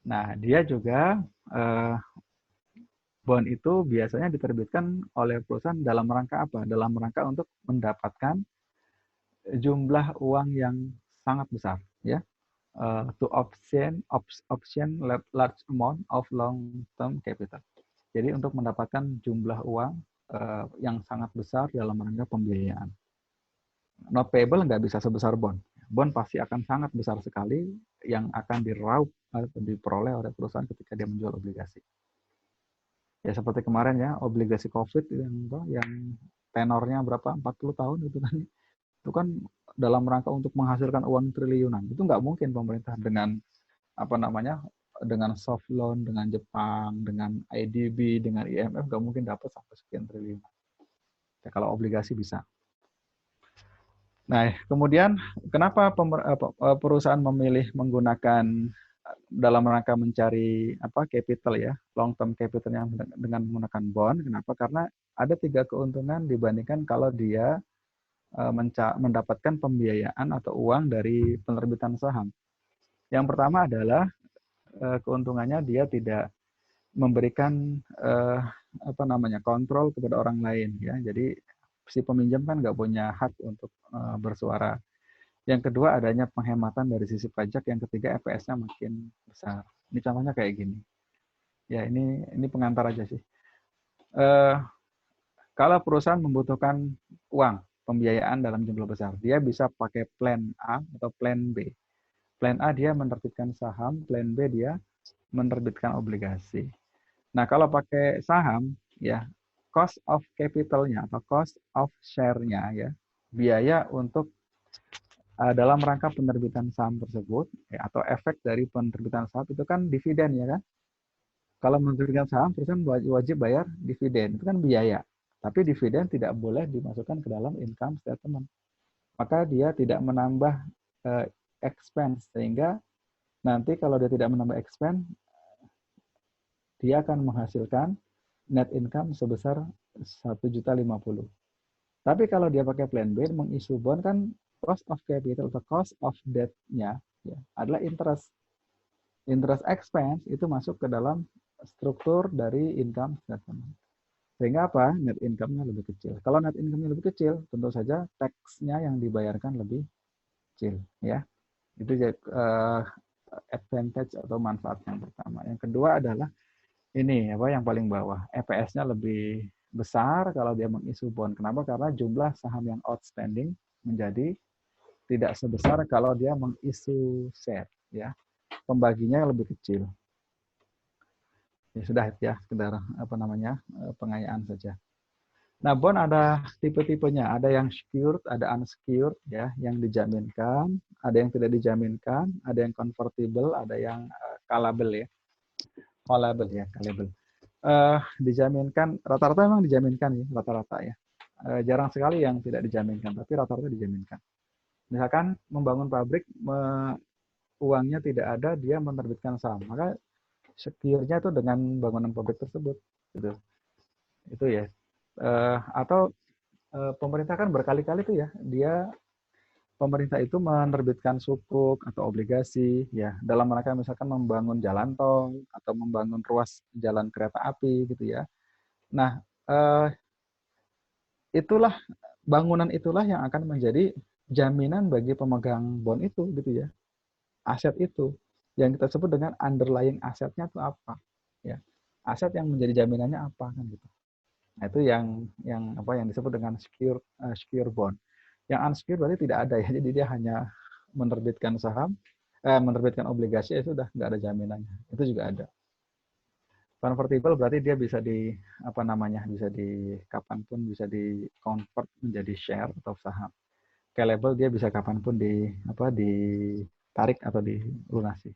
Nah, dia juga bond itu biasanya diterbitkan oleh perusahaan dalam rangka apa? Dalam rangka untuk mendapatkan jumlah uang yang sangat besar, ya, to option large amount of long term capital. Jadi untuk mendapatkan jumlah uang yang sangat besar dalam rangka pembiayaan. Not payable nggak bisa sebesar bond. Bond pasti akan sangat besar sekali yang akan diraup atau diperoleh oleh perusahaan ketika dia menjual obligasi. Ya seperti kemarin ya, obligasi COVID yang tenornya berapa? 40 tahun gitu kan. Itu kan dalam rangka untuk menghasilkan uang triliunan. Itu nggak mungkin pemerintah dengan dengan soft loan, dengan Jepang, dengan IDB, dengan IMF nggak mungkin dapat sampai sekian triliun. Ya, kalau obligasi bisa. Nah, kemudian kenapa perusahaan memilih menggunakan dalam rangka mencari capital ya, long term capital yang dengan menggunakan bond? Kenapa? Karena ada 3 keuntungan dibandingkan kalau dia mendapatkan pembiayaan atau uang dari penerbitan saham. Yang pertama adalah keuntungannya dia tidak memberikan kontrol kepada orang lain ya. Jadi si peminjam kan nggak punya hak untuk bersuara. Yang kedua adanya penghematan dari sisi pajak. Yang ketiga EPS-nya makin besar. Ini contohnya kayak gini. Ya ini pengantar aja sih. Kalau perusahaan membutuhkan uang pembiayaan dalam jumlah besar, dia bisa pakai plan A atau plan B. Plan A dia menerbitkan saham, plan B dia menerbitkan obligasi. Nah, kalau pakai saham, ya cost of capital-nya atau cost of share-nya ya, biaya untuk dalam rangka penerbitan saham tersebut ya, atau efek dari penerbitan saham itu kan dividen ya kan. Kalau menerbitkan saham, perusahaan wajib bayar dividen, itu kan biaya. Tapi dividen tidak boleh dimasukkan ke dalam income statement. Maka dia tidak menambah expense, sehingga nanti kalau dia tidak menambah expense, dia akan menghasilkan net income sebesar 1.050.000. Tapi kalau dia pakai plan B, mengisu bond kan cost of capital atau cost of debt-nya ya, adalah interest. Interest expense itu masuk ke dalam struktur dari income statement. Sehingga apa? Net income-nya lebih kecil. Kalau net income-nya lebih kecil, tentu saja tax-nya yang dibayarkan lebih kecil. Ya, itu advantage atau manfaat yang pertama. Yang kedua adalah ini yang paling bawah. EPS-nya lebih besar kalau dia mengisu bond. Kenapa? Karena jumlah saham yang outstanding menjadi tidak sebesar kalau dia mengisu share. Ya, pembaginya lebih kecil. Ya sudah ya, sekedar pengayaan saja. Nah, bond ada tipe-tipenya, ada yang secured, ada unsecured ya, yang dijaminkan, ada yang tidak dijaminkan, ada yang convertible, ada yang callable ya. Callable ya, callable. Dijaminkan, rata-rata memang dijaminkan ya, rata-rata ya. Jarang sekali yang tidak dijaminkan, tapi rata-rata dijaminkan. Misalkan membangun pabrik, uangnya tidak ada, dia menerbitkan saham, maka secure-nya itu dengan bangunan pabrik tersebut, gitu. Itu ya. Atau pemerintah kan berkali-kali tuh ya, pemerintah itu menerbitkan sukuk atau obligasi ya dalam rangka misalkan membangun jalan tol atau membangun ruas jalan kereta api gitu ya. Nah, itulah bangunan itulah yang akan menjadi jaminan bagi pemegang bond itu gitu ya. Aset itu yang kita sebut dengan underlying asetnya itu apa ya. Aset yang menjadi jaminannya apa kan gitu. Nah, itu yang disebut dengan secure bond. Yang unsecured berarti tidak ada ya. Jadi dia hanya menerbitkan saham, menerbitkan obligasi ya sudah nggak ada jaminannya. Itu juga ada. Convertible berarti dia bisa bisa di kapanpun bisa di convert menjadi share atau saham. Callable dia bisa kapanpun ditarik atau dilunasi.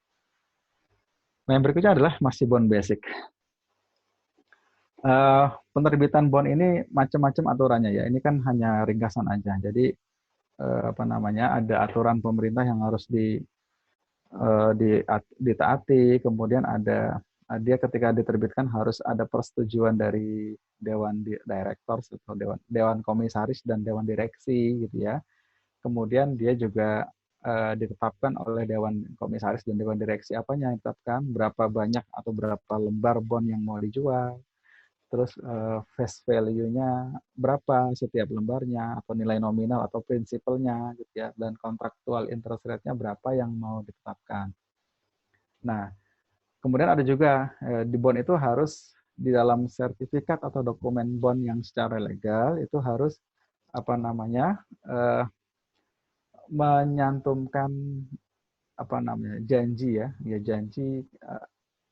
Nah, yang berikutnya adalah masih bond basic. Penerbitan bond ini macam-macam aturannya ya. Ini kan hanya ringkasan aja. Jadi ada aturan pemerintah yang harus ditaati, kemudian dia ketika diterbitkan harus ada persetujuan dari dewan directors atau dewan komisaris dan dewan direksi gitu ya. Kemudian dia juga ditetapkan oleh dewan komisaris dan dewan direksi apanya yang ditetapkan, berapa banyak atau berapa lembar bond yang mau dijual. Terus face value-nya berapa setiap lembarnya, atau nilai nominal atau prinsipalnya, gitu ya, dan kontraktual interest rate-nya berapa yang mau ditetapkan. Nah, kemudian ada juga di bond itu harus di dalam sertifikat atau dokumen bond yang secara legal itu harus menyantumkan janji ya janji.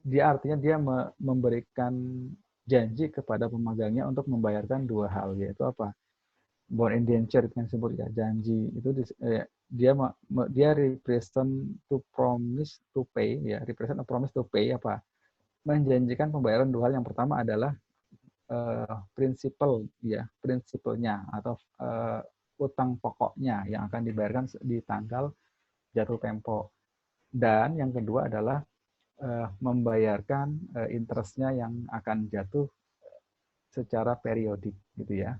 Dia artinya dia memberikan janji kepada pemegangnya untuk membayarkan dua hal, yaitu apa? Bond indenture yang disebut ya, janji itu dia represent to promise to pay ya, represent a promise to pay apa? Menjanjikan pembayaran dua hal. Yang pertama adalah prinsipalnya atau utang pokoknya yang akan dibayarkan di tanggal jatuh tempo. Dan yang kedua adalah membayarkan interest-nya yang akan jatuh secara periodik gitu ya.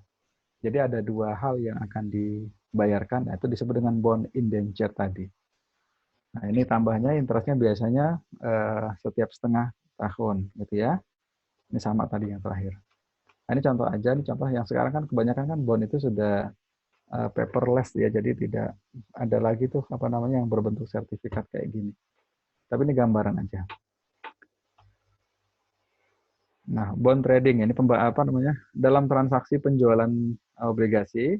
Jadi ada dua hal yang akan dibayarkan, itu disebut dengan bond indenture tadi. Nah, ini tambahnya interest-nya biasanya setiap setengah tahun gitu ya. Ini sama tadi yang terakhir. Nah, ini contoh aja, ini contoh yang sekarang kan kebanyakan kan bond itu sudah paperless ya, jadi tidak ada lagi tuh yang berbentuk sertifikat kayak gini. Tapi ini gambaran aja. Nah, bond trading ini dalam transaksi penjualan obligasi.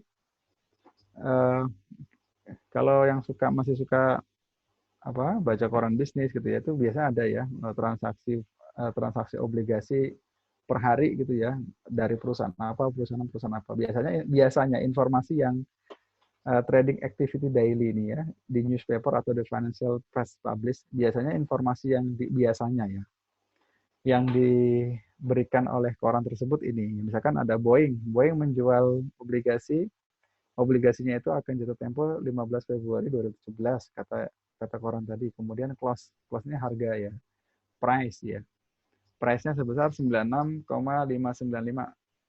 Kalau yang masih suka baca koran bisnis gitu ya, itu biasa ada ya transaksi obligasi per hari gitu ya, dari perusahaan apa. Biasanya informasi yang trading activity daily ini ya, di newspaper atau di financial press publish, biasanya informasi yang biasanya ya yang diberikan oleh koran tersebut ini. Misalkan ada Boeing menjual obligasinya itu akan jatuh tempo 15 Februari 2017 kata koran tadi. Kemudian close-nya harga ya, price ya. Price-nya sebesar 96,595.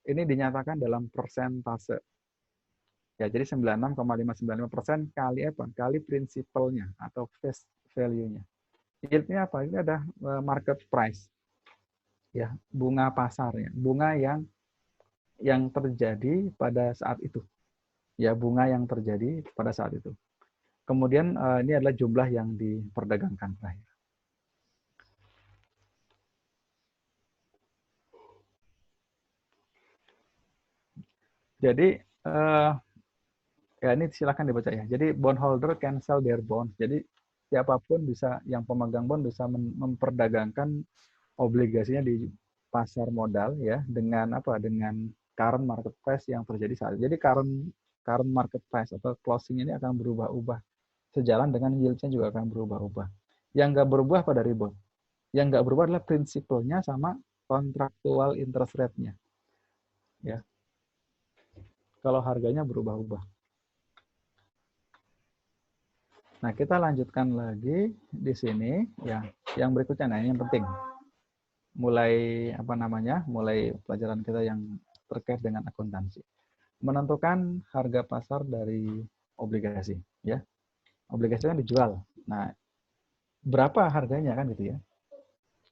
Ini dinyatakan dalam persentase. Ya, jadi 96,595% kali apa? Kali prinsipalnya atau face value-nya. Yield-nya apa? Ini ada market price. Ya, bunga pasarnya, bunga yang terjadi pada saat itu. Ya, bunga yang terjadi pada saat itu. Kemudian ini adalah jumlah yang diperdagangkan terakhir. Jadi ya ini silakan dibaca ya. Jadi bondholder can sell their bonds. Jadi siapapun bisa, yang pemegang bond bisa memperdagangkan obligasinya di pasar modal ya dengan current market price yang terjadi saat ini. Jadi current market price atau closing ini akan berubah-ubah. Sejalan dengan yield-nya juga akan berubah-ubah. Yang nggak berubah pada rebound. Yang nggak berubah adalah prinsipalnya sama kontraktual interest rate-nya. Ya. Kalau harganya berubah-ubah. Nah, kita lanjutkan lagi di sini ya. Yang berikutnya, nah ini yang penting. Mulai pelajaran kita yang terkait dengan akuntansi. Menentukan harga pasar dari obligasi, ya. Obligasi kan dijual. Nah, berapa harganya kan gitu ya.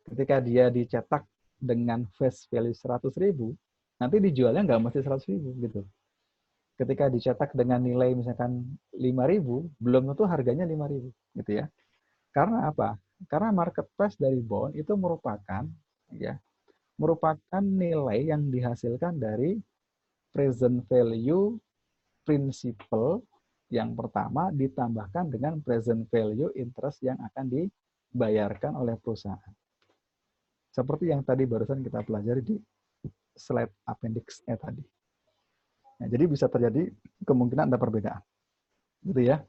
Ketika dia dicetak dengan face value 100.000, nanti dijualnya nggak mesti 100.000 gitu. Ketika dicetak dengan nilai misalkan 5.000, belum tentu harganya 5.000 gitu ya. Karena apa? Karena market price dari bond itu merupakan nilai yang dihasilkan dari present value principal yang pertama ditambahkan dengan present value interest yang akan dibayarkan oleh perusahaan. Seperti yang tadi barusan kita pelajari di slide appendix E tadi. Nah, jadi bisa terjadi kemungkinan ada perbedaan. Gitu ya.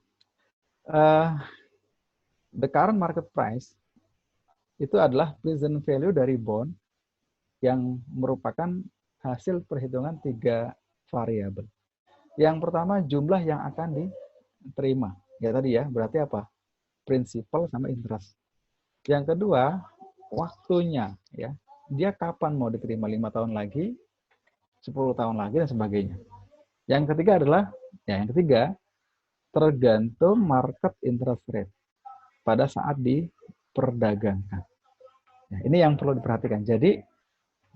The current market price itu adalah present value dari bond yang merupakan hasil perhitungan 3 variabel. Yang pertama jumlah yang akan diterima. Ya tadi ya, berarti apa? Principal sama interest. Yang kedua, waktunya ya. Dia kapan mau diterima, 5 tahun lagi, 10 tahun lagi dan sebagainya. Yang ketiga adalah tergantung market interest rate pada saat diperdagangkan. Ya, ini yang perlu diperhatikan. Jadi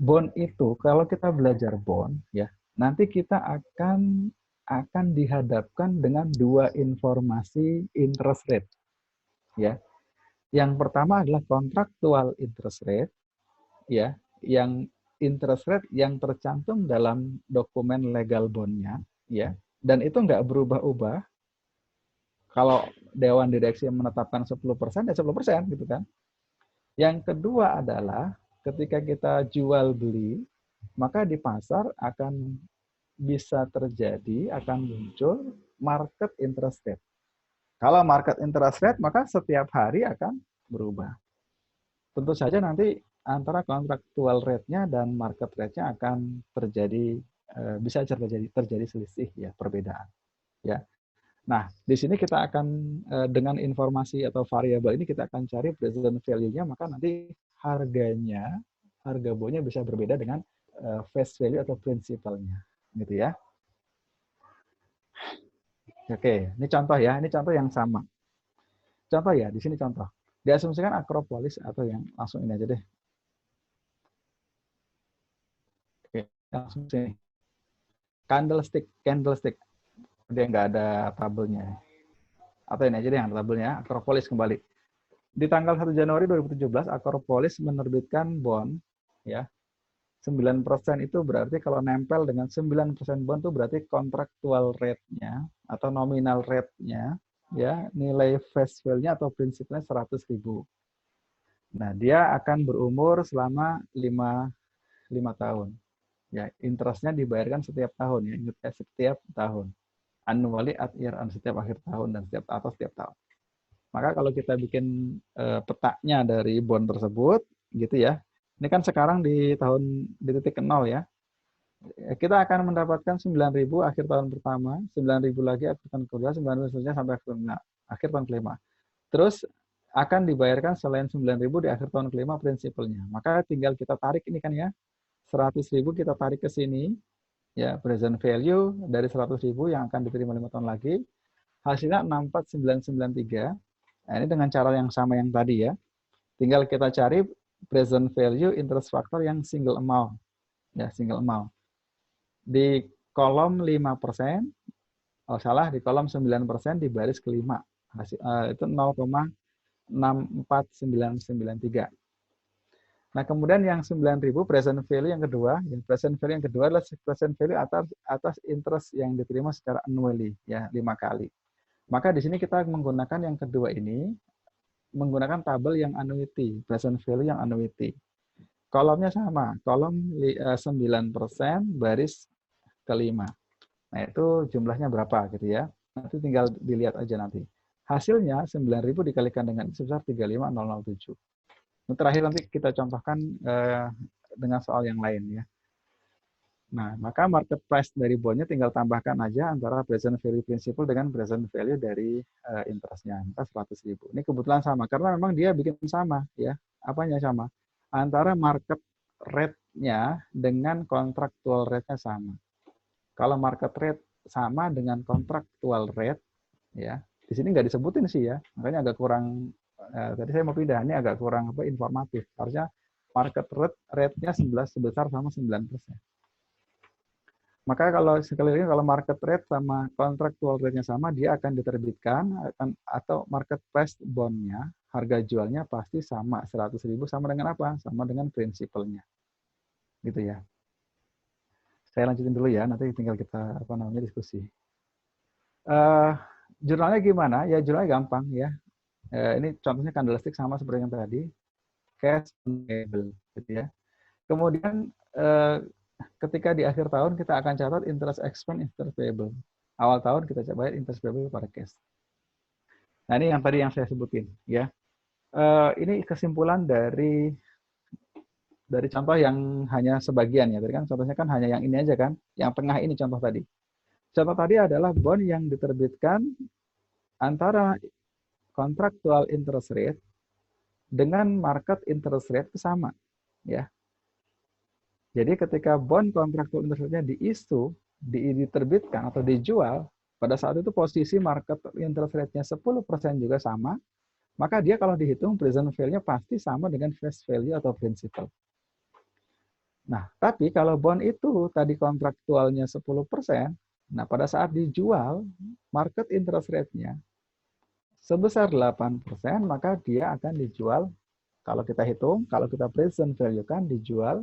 bond itu kalau kita belajar bond ya, nanti kita akan dihadapkan dengan 2 informasi interest rate. Ya. Yang pertama adalah kontraktual interest rate ya, yang interest rate yang tercantum dalam dokumen legal bondnya ya, dan itu nggak berubah-ubah. Kalau Dewan Direksi menetapkan 10% ya 10% gitu kan. Yang kedua adalah ketika kita jual beli, maka di pasar akan bisa terjadi, akan muncul market interest rate. Kalau market interest rate, maka setiap hari akan berubah. Tentu saja nanti antara kontraktual rate-nya dan market rate-nya akan terjadi, bisa terjadi selisih ya, perbedaan. Ya. Nah, di sini kita akan dengan informasi atau variabel ini kita akan cari present value-nya, maka nanti harga bondnya bisa berbeda dengan face value atau principal-nya, gitu ya. Oke, ini contoh ya, ini contoh yang sama. Contoh ya, di sini contoh. Diasumsikan Akropolis atau yang langsung ini aja deh. Oke, langsung sini. Candlestick. Dia nggak ada tabelnya. Atau ini aja deh yang ada tabelnya, Akropolis kembali. Di tanggal 1 Januari 2017, Akropolis menerbitkan bond, ya. 9% itu berarti kalau nempel dengan 9% bond itu berarti kontraktual rate-nya atau nominal rate-nya, ya, nilai face value-nya atau prinsipnya 100.000. Nah, dia akan berumur selama 5 tahun. Ya, interest-nya dibayarkan setiap tahun, ya, setiap tahun. Annually at year end, setiap akhir tahun dan setiap tahun. Maka kalau kita bikin petanya dari bond tersebut, gitu ya. Ini kan sekarang di titik 0 ya. Kita akan mendapatkan 9.000 akhir tahun pertama, 9.000 lagi akhir tahun kedua, 9.000 seterusnya sampai akhir tahun kelima. Terus akan dibayarkan selain 9.000 di akhir tahun kelima prinsipalnya. Maka tinggal kita tarik ini kan ya, 100.000 kita tarik ke sini, ya present value dari 100.000 yang akan diterima 5 tahun lagi, hasilnya 64993. Nah, ini dengan cara yang sama yang tadi ya. Tinggal kita cari present value interest factor yang single amount. Ya, single amount. Di kolom 5%, di kolom 9% di baris kelima. Itu 0,64993. Nah, kemudian yang 9.000 present value yang kedua, adalah present value atas interest yang diterima secara annually, ya, 5 kali. Maka di sini kita menggunakan yang kedua ini, menggunakan tabel yang annuity, present value yang annuity. Kolomnya sama, kolom 9% baris kelima. Nah, itu jumlahnya berapa gitu ya. Nanti tinggal dilihat aja nanti. Hasilnya 9.000 dikalikan dengan sebesar 35007. Terakhir nanti kita contohkan dengan soal yang lain ya. Nah, maka market price dari bondnya tinggal tambahkan aja antara present value principal dengan present value dari interestnya. Maka 100.000. Ini kebetulan sama karena memang dia bikin sama ya. Apanya sama? Antara market rate-nya dengan contractual rate-nya sama. Kalau market rate sama dengan contractual rate ya. Di sini nggak disebutin sih ya. Makanya agak kurang tadi saya mau pindah, ini agak kurang informatif. Harusnya market rate-nya sebesar sama 9%. Maka kalau sekali lagi kalau market rate sama contractual rate-nya sama, dia akan diterbitkan atau market price bond-nya, harga jualnya pasti sama 100.000 sama dengan apa? Sama dengan prinsipalnya. Gitu ya. Saya lanjutin dulu ya, nanti tinggal kita diskusi. Jurnalnya gimana? Ya jurnalnya gampang ya. Ini contohnya candlestick sama seperti yang tadi. Cash payable gitu ya. Kemudian ketika di akhir tahun kita akan catat interest expense, interest payable. Awal tahun kita bayar interest payable pada cash. Nah, ini yang tadi yang saya sebutin ya. Ini kesimpulan dari contoh yang hanya sebagian ya. Tadi kan contohnya kan hanya yang ini aja kan. Yang tengah ini contoh tadi. Contoh tadi adalah bond yang diterbitkan antara contractual interest rate dengan market interest rate itu sama ya. Jadi ketika bond contractual interest rate-nya diterbitkan atau dijual, pada saat itu posisi market interest rate-nya 10% juga sama, maka dia kalau dihitung present value-nya pasti sama dengan face value atau principal. Nah, tapi kalau bond itu tadi kontraktualnya 10%, nah pada saat dijual, market interest rate-nya sebesar 8%, maka dia akan dijual, kalau kita hitung, kalau kita present value kan dijual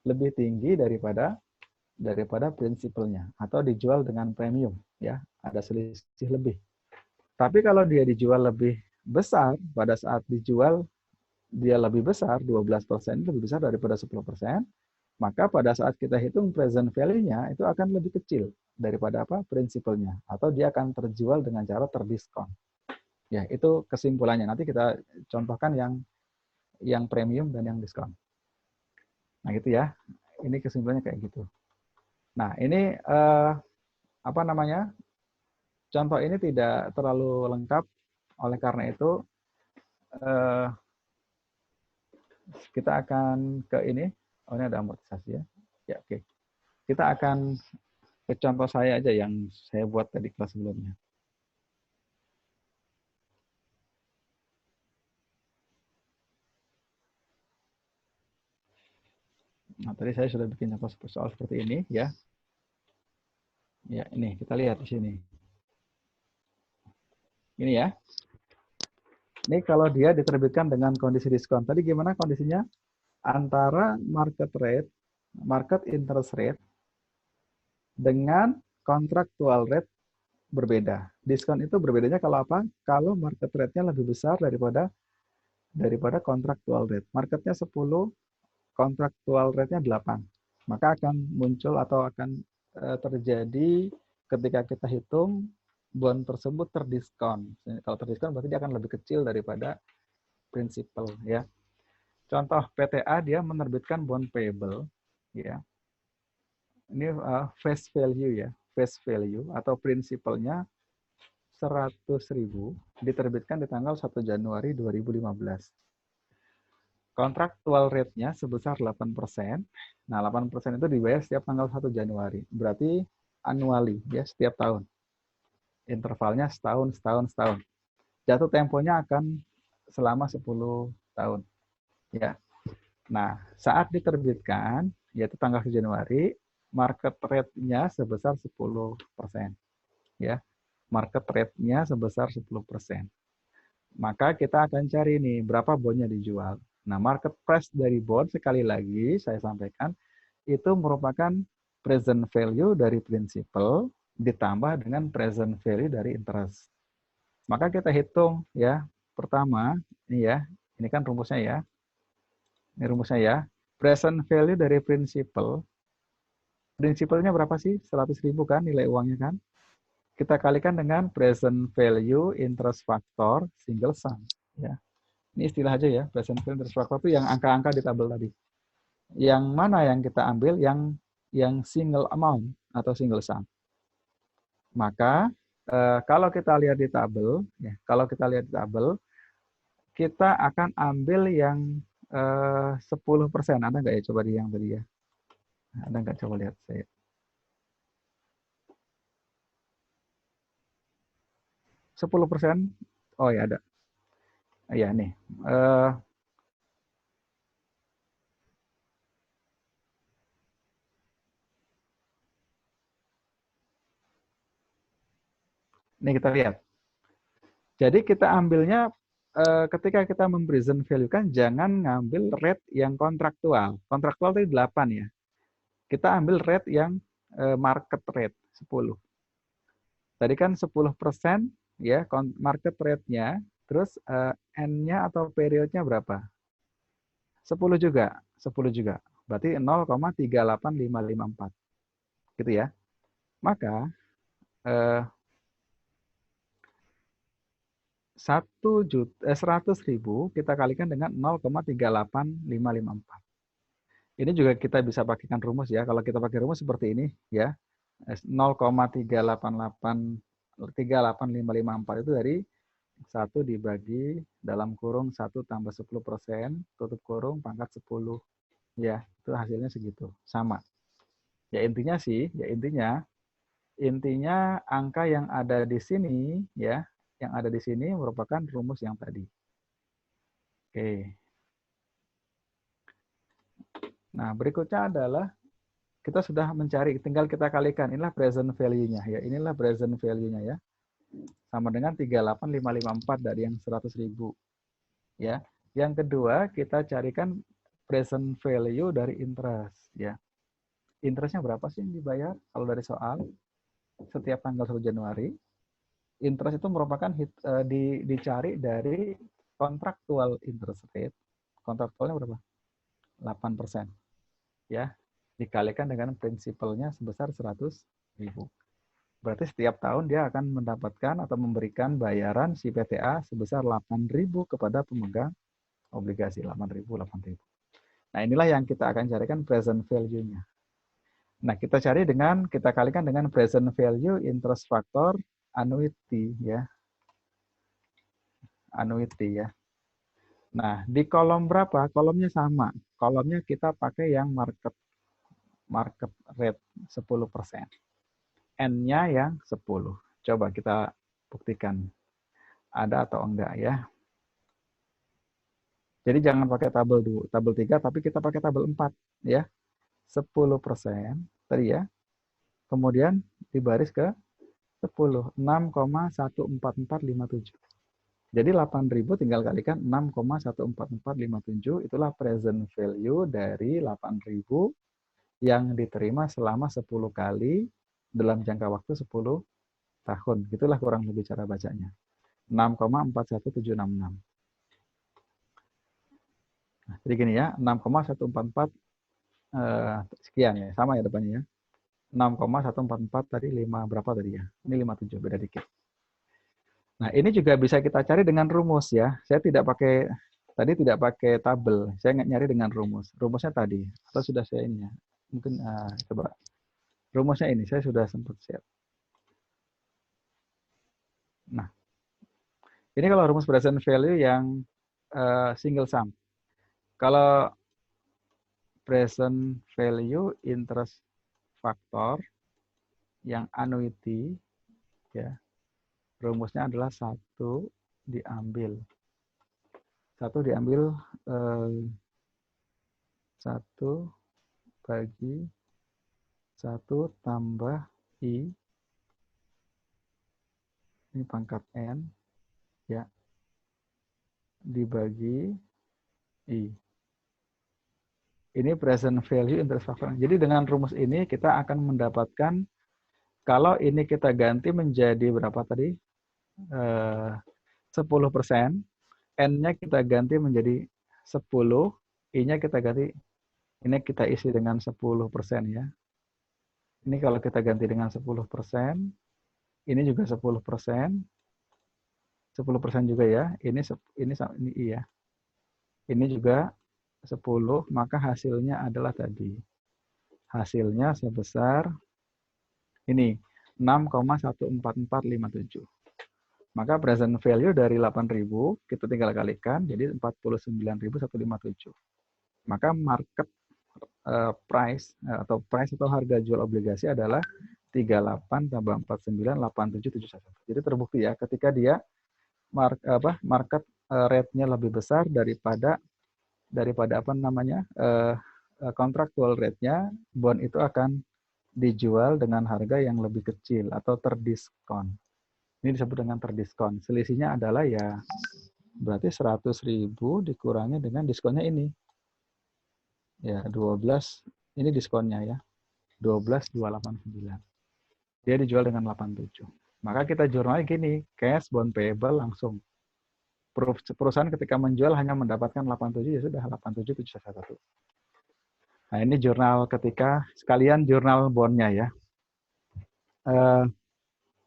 lebih tinggi daripada prinsipalnya atau dijual dengan premium ya, ada selisih lebih. Tapi kalau dia dijual lebih besar, pada saat dijual dia lebih besar, 12% lebih besar daripada 10%, maka pada saat kita hitung present value-nya itu akan lebih kecil daripada prinsipalnya atau dia akan terjual dengan cara terdiskon. Ya, itu kesimpulannya. Nanti kita contohkan yang premium dan yang diskon. Nah, gitu ya. Ini kesimpulannya kayak gitu. Nah, ini contoh ini tidak terlalu lengkap, oleh karena itu kita akan ke ini. Oh, ini ada amortisasi ya. Ya, oke. Kita akan ke contoh saya aja yang saya buat tadi kelas sebelumnya. Nah, tadi saya sudah bikin contoh soal seperti ini ya. Ya, ini kita lihat di sini. Ini ya. Ini kalau dia diterbitkan dengan kondisi diskon. Tadi gimana kondisinya? Antara market interest rate dengan contractual rate berbeda. Diskon itu berbedanya kalau apa? Kalau market rate-nya lebih besar daripada contractual rate. Marketnya 10, contractual rate-nya 8. Maka akan muncul atau akan terjadi ketika kita hitung bond tersebut terdiskon. Kalau terdiskon berarti dia akan lebih kecil daripada prinsipal ya. Contoh PTA dia menerbitkan bond payable ya. Ini face value ya, face value atau prinsipalnya 100.000 diterbitkan di tanggal 1 Januari 2015. Kontraktual rate-nya sebesar 8%. Nah, 8% itu dibayar setiap tanggal 1 Januari. Berarti annually ya, setiap tahun. Intervalnya setahun. Jatuh temponya akan selama 10 tahun. Ya. Nah, saat diterbitkan, yaitu tanggal 1 Januari, market rate-nya sebesar 10%. Ya. Market rate-nya sebesar 10%. Maka kita akan cari nih berapa bondnya dijual. Nah, market price dari bond sekali lagi saya sampaikan itu merupakan present value dari principal ditambah dengan present value dari interest. Maka kita hitung ya. Pertama, ini ya. Ini kan rumusnya ya. Ini rumusnya ya. present value dari principal. Principalnya berapa sih? 100.000 kan nilai uangnya kan? Kita kalikan dengan present value interest factor single sum. Ya. Ini istilah aja ya, present value interest factor itu yang angka-angka di tabel tadi. Yang mana yang kita ambil? Yang single amount atau single sum. Maka kalau kita lihat di tabel, ya, kita akan ambil yang 10%. Ada nggak ya coba di yang tadi ya? Ada nggak coba lihat saya? %? Oh ya ada. Ya nih. Ini kita lihat. Jadi kita ambilnya ketika kita mempresent value kan jangan ngambil rate yang kontraktual. Kontraktual itu 8 ya. Kita ambil rate yang market rate 10. Tadi kan 10% ya market rate-nya, terus N-nya atau periodnya berapa? 10 juga. Berarti 0,38554. Gitu ya. Maka 100.000 kita kalikan dengan 0,38554. Ini juga kita bisa pakaikan rumus ya. Kalau kita pakai rumus seperti ini ya. 0,38554 itu dari 1 dibagi dalam kurung 1 tambah 10%, tutup kurung pangkat 10. Ya, itu hasilnya segitu. Sama. Ya intinya angka yang ada di sini ya, yang ada di sini merupakan rumus yang tadi. Oke. Nah, berikutnya adalah kita sudah mencari, tinggal kita kalikan. Inilah present value-nya ya. Inilah present value-nya ya. Sama dengan 38554 dari yang 100.000. Ya. Yang kedua, kita carikan present value dari interest ya. Interestnya berapa sih yang dibayar kalau dari soal? Setiap tanggal 1 Januari. Interest itu merupakan dicari dari kontraktual interest rate. Kontraktualnya berapa? 8%. Ya, dikalikan dengan prinsipalnya sebesar 100.000. Berarti setiap tahun dia akan mendapatkan atau memberikan bayaran si PTA sebesar 8.000 kepada pemegang obligasi. 8.000. Nah, inilah yang kita akan carikan present value-nya. Nah, kita kalikan dengan present value interest factor annuity ya. Annuity ya. Nah, di kolom berapa? Kolomnya sama. Kolomnya kita pakai yang market rate 10%. N-nya yang 10. Coba kita buktikan. Ada atau enggak ya. Jadi jangan pakai tabel 3, tapi kita pakai tabel 4 ya. 10% tadi ya. Kemudian dibaris ke 10, 6,14457. Jadi 8.000 tinggal kalikan 6,14457, itulah present value dari 8.000 yang diterima selama 10 kali dalam jangka waktu 10 tahun. Itulah kurang lebih cara bacanya. 6,41766. Nah, jadi gini ya, 6,144 sekian ya, sama ya depannya ya. 6,144 tadi 5 berapa tadi ya? Ini 57, beda dikit. Nah, ini juga bisa kita cari dengan rumus ya. Saya tidak pakai tabel. Saya nyari dengan rumus. Rumusnya tadi atau sudah saya ini ya. Mungkin coba. Rumusnya ini saya sudah sempat share. Nah, ini kalau rumus present value yang single sum. Kalau present value interest factor yang annuity ya, rumusnya adalah 1 diambil 1 bagi 1 tambah I, ini pangkat N ya, dibagi I. Ini present value interest factor. Jadi dengan rumus ini kita akan mendapatkan, kalau ini kita ganti menjadi berapa tadi? 10%. N-nya kita ganti menjadi 10. I-nya kita ganti Ini kita isi dengan 10% ya. Ini kalau kita ganti dengan 10%, ini juga 10%, 10% juga ya. Ini iya. Ini juga 10, maka hasilnya adalah tadi. Hasilnya sebesar ini 6,14457. Maka present value dari 8.000 kita tinggal kalikan jadi 49.157. Maka market price atau harga jual obligasi adalah 38 tambah 49 8771. Jadi terbukti ya ketika dia market rate-nya lebih besar daripada apa namanya contractual rate-nya, bond itu akan dijual dengan harga yang lebih kecil atau terdiskon. Ini disebut dengan terdiskon. Selisihnya adalah ya berarti 100.000 dikurangi dengan diskonnya ini. Ya, 12 ini diskonnya ya. 12.289. Dia dijual dengan 87. Maka kita jurnalnya gini, cash bond payable langsung. Perusahaan ketika menjual hanya mendapatkan 87 ya sudah 87711. Nah, ini jurnal ketika sekalian jurnal bondnya ya.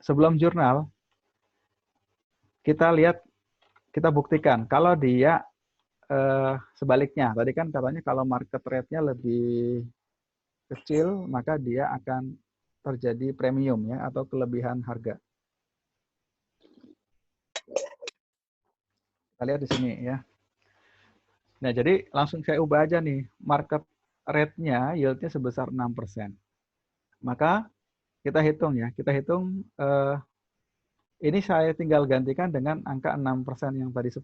Sebelum jurnal kita lihat, kita buktikan kalau dia sebaliknya. Tadi kan katanya kalau market rate-nya lebih kecil, maka dia akan terjadi premium ya atau kelebihan harga. Kita lihat di sini ya. Nah, jadi langsung saya ubah aja nih. Market rate-nya, yield-nya sebesar 6%. Maka kita hitung ya. Kita hitung, ini saya tinggal gantikan dengan angka 6% yang tadi 10.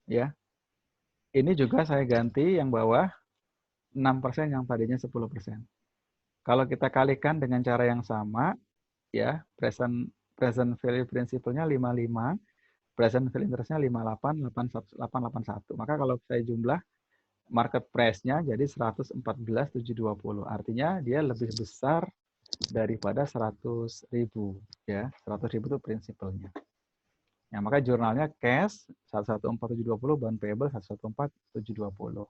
Ya. Ini juga saya ganti yang bawah 6% yang tadinya 10%. Kalau kita kalikan dengan cara yang sama, ya present value principle-nya 55, present value interest-nya 58,881. Maka kalau saya jumlah market price-nya jadi 114.720. Artinya dia lebih besar daripada 100.000 ya. 100.000 itu prinsipalnya. Ya, maka jurnalnya cash 114.720, bond payable 114.720.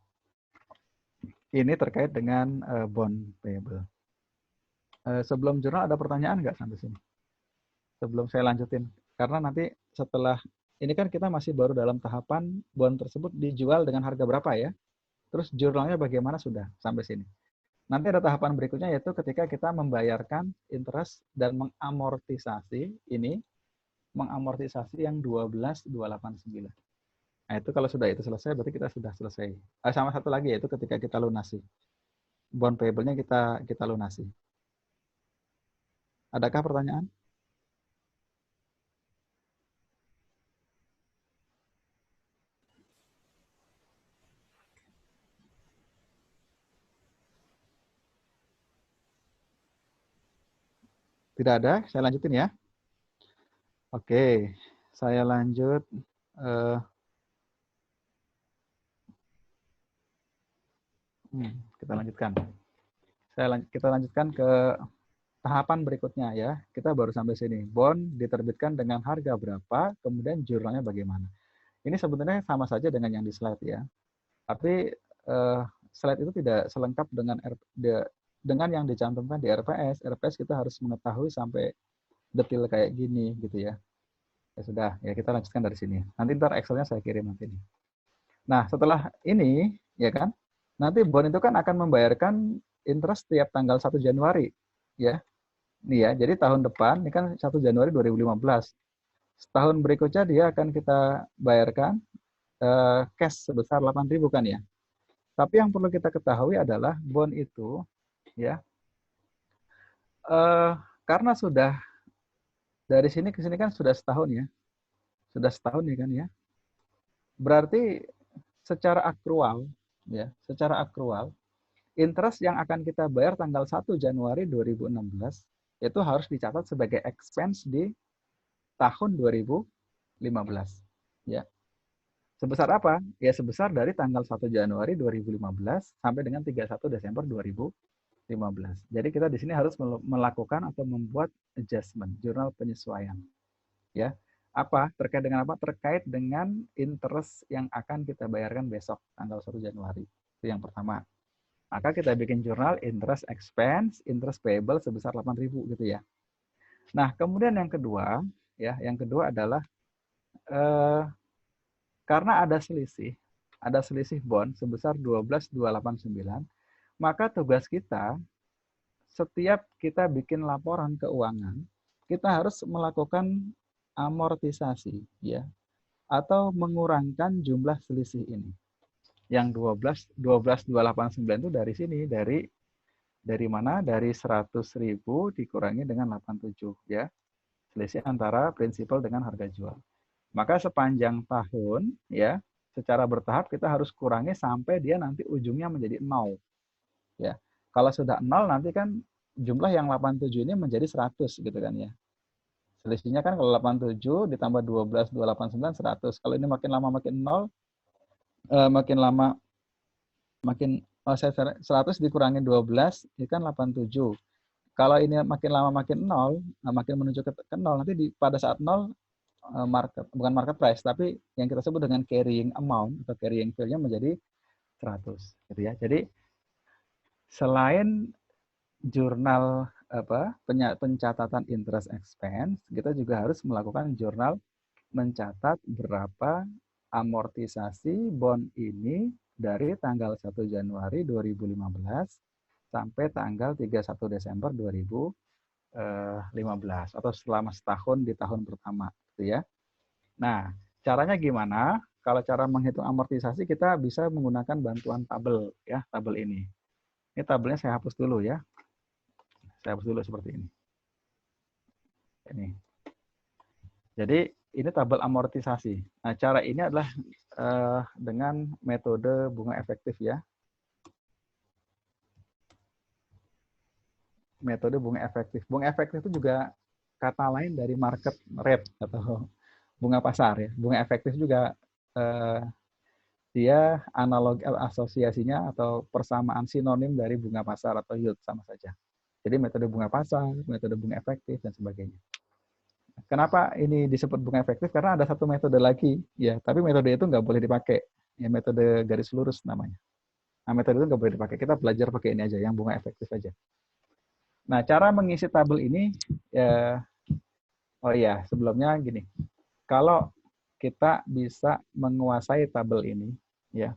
Ini terkait dengan bond payable. Sebelum jurnal ada pertanyaan nggak sampai sini? Sebelum saya lanjutin. Karena nanti setelah ini kan kita masih baru dalam tahapan bond tersebut dijual dengan harga berapa ya. Terus jurnalnya bagaimana sudah sampai sini. Nanti ada tahapan berikutnya yaitu ketika kita membayarkan interest dan mengamortisasi ini, mengamortisasi yang 12.289. Nah itu kalau sudah itu selesai berarti kita sudah selesai. Sama satu lagi yaitu ketika kita lunasi. Bond payable-nya kita lunasi. Adakah pertanyaan? Tidak ada, saya lanjutin ya. Oke, saya lanjut. Kita lanjutkan. Kita lanjutkan ke tahapan berikutnya ya. Kita baru sampai sini. Bond diterbitkan dengan harga berapa, kemudian jurnalnya bagaimana. Ini sebenarnya sama saja dengan yang di slide ya. Tapi slide itu tidak selengkap dengan yang dicantumkan di RPS. RPS kita harus mengetahui sampai detail kayak gini gitu ya. Ya sudah, ya kita lanjutkan dari sini. Nanti ntar Excel-nya saya kirim nanti nih. Nah, setelah ini ya kan, nanti bond itu kan akan membayarkan interest tiap tanggal 1 Januari ya. Nih ya, jadi tahun depan ini kan 1 Januari 2015. Setahun berikutnya dia akan kita bayarkan cash sebesar 8.000 kan ya. Tapi yang perlu kita ketahui adalah bond itu ya karena sudah dari sini ke sini kan sudah setahun ya. Sudah setahun ya kan ya. Berarti secara akrual ya, secara akrual interest yang akan kita bayar tanggal 1 Januari 2016 itu harus dicatat sebagai expense di tahun 2015 ya. Sebesar apa? Ya sebesar dari tanggal 1 Januari 2015 sampai dengan 31 Desember 2015. Jadi kita di sini harus melakukan atau membuat adjustment, jurnal penyesuaian. Ya. Apa? Terkait dengan apa? Terkait dengan interest yang akan kita bayarkan besok tanggal 1 Januari. Itu yang pertama. Maka kita bikin jurnal interest expense, interest payable sebesar 8.000 gitu ya. Nah, kemudian yang kedua adalah karena ada selisih bond sebesar 12.289, maka tugas kita setiap kita bikin laporan keuangan, kita harus melakukan amortisasi ya atau mengurangkan jumlah selisih ini. Yang 12.289 itu dari sini, dari mana? Dari 100.000 dikurangi dengan 87 ya. Selisih antara prinsipal dengan harga jual. Maka sepanjang tahun ya, secara bertahap kita harus kurangi sampai dia nanti ujungnya menjadi 0. Ya. Kalau sudah 0 nanti kan jumlah yang 87 ini menjadi 100 gitu kan ya. Selisihnya kan kalau 87 ditambah 12.289 100. Kalau ini makin lama makin 0, makin lama makin 100 dikurangi 12 itu kan 87. Kalau ini makin lama makin 0, makin menuju ke 0, nanti pada saat 0 bukan market price, tapi yang kita sebut dengan carrying amount atau carrying value-nya menjadi 100 gitu ya. Jadi selain jurnal pencatatan interest expense, kita juga harus melakukan jurnal mencatat berapa amortisasi bond ini dari tanggal 1 Januari 2015 sampai tanggal 31 Desember 2015 atau selama setahun di tahun pertama gitu ya. Nah, caranya gimana? Kalau cara menghitung amortisasi kita bisa menggunakan bantuan tabel ya, tabel ini. Ini tabelnya saya hapus dulu ya. Saya hapus dulu seperti ini. Ini. Jadi ini tabel amortisasi. Nah, cara ini adalah dengan metode bunga efektif ya. Metode bunga efektif. Bunga efektif itu juga kata lain dari market rate atau bunga pasar ya. Bunga efektif juga dia analog asosiasinya atau persamaan sinonim dari bunga pasar atau yield sama saja. Jadi metode bunga pasar, metode bunga efektif dan sebagainya. Kenapa ini disebut bunga efektif? Karena ada satu metode lagi, ya. Tapi metode itu nggak boleh dipakai. Ya, metode garis lurus namanya. Nah, metode itu nggak boleh dipakai. Kita belajar pakai ini aja, yang bunga efektif aja. Nah, cara mengisi tabel ini, ya, oh iya, sebelumnya gini. Kalau kita bisa menguasai tabel ini, ya,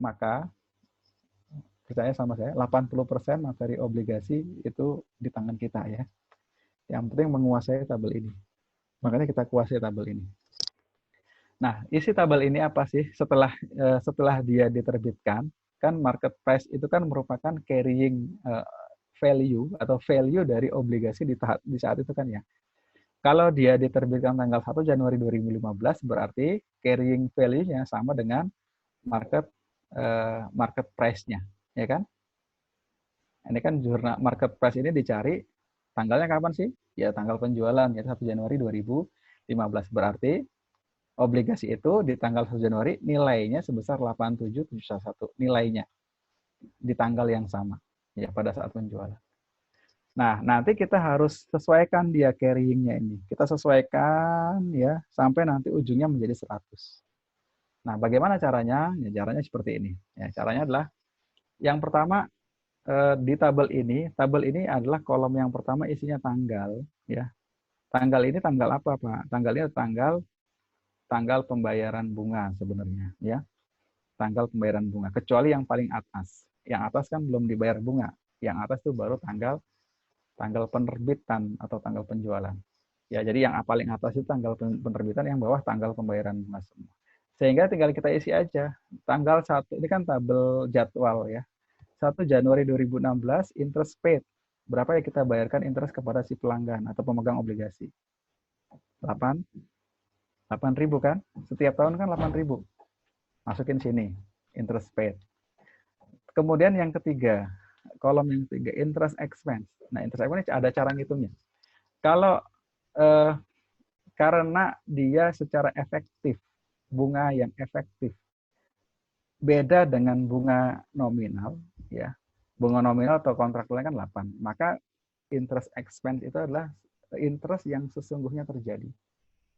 maka percaya sama saya, 80% materi obligasi itu di tangan kita ya. Yang penting menguasai tabel ini. Makanya kita kuasai tabel ini. Nah, isi tabel ini apa sih? Setelah dia diterbitkan, kan market price itu kan merupakan carrying value atau value dari obligasi di saat itu kan ya. Kalau dia diterbitkan tanggal 1 Januari 2015, berarti carrying value-nya sama dengan market price-nya, ya kan? Ini kan jurnal market price ini dicari tanggalnya kapan sih? Ya tanggal penjualan, ya 1 Januari 2015. Berarti obligasi itu di tanggal 1 Januari nilainya sebesar 8771 nilainya di tanggal yang sama ya pada saat penjualan. Nah, nanti kita harus sesuaikan dia carrying-nya ini. Kita sesuaikan ya sampai nanti ujungnya menjadi 100. Nah, bagaimana caranya? Ya, caranya seperti ini. Ya, caranya adalah yang pertama di tabel ini adalah kolom yang pertama isinya tanggal ya. Tanggal ini tanggal apa, Pak? Tanggal ini tanggal pembayaran bunga sebenarnya ya. Tanggal pembayaran bunga kecuali yang paling atas. Yang atas kan belum dibayar bunga. Yang atas itu baru tanggal penerbitan atau tanggal penjualan. Ya, jadi yang paling atas itu tanggal penerbitan, yang bawah tanggal pembayaran bunga semua. Sehingga tinggal kita isi aja. Tanggal 1 ini kan tabel jadwal ya. 1 Januari 2016 interest paid. Berapa yang kita bayarkan interest kepada si pelanggan atau pemegang obligasi? 8.000 kan? Setiap tahun kan 8.000. Masukin sini, interest paid. Kemudian yang ketiga, kolom yang ketiga, interest expense. Nah, interest expense ada cara ngitungnya. Kalau karena dia secara efektif, bunga yang efektif, beda dengan bunga nominal, ya. Bunga nominal atau kontraktualnya kan 8. Maka interest expense itu adalah interest yang sesungguhnya terjadi.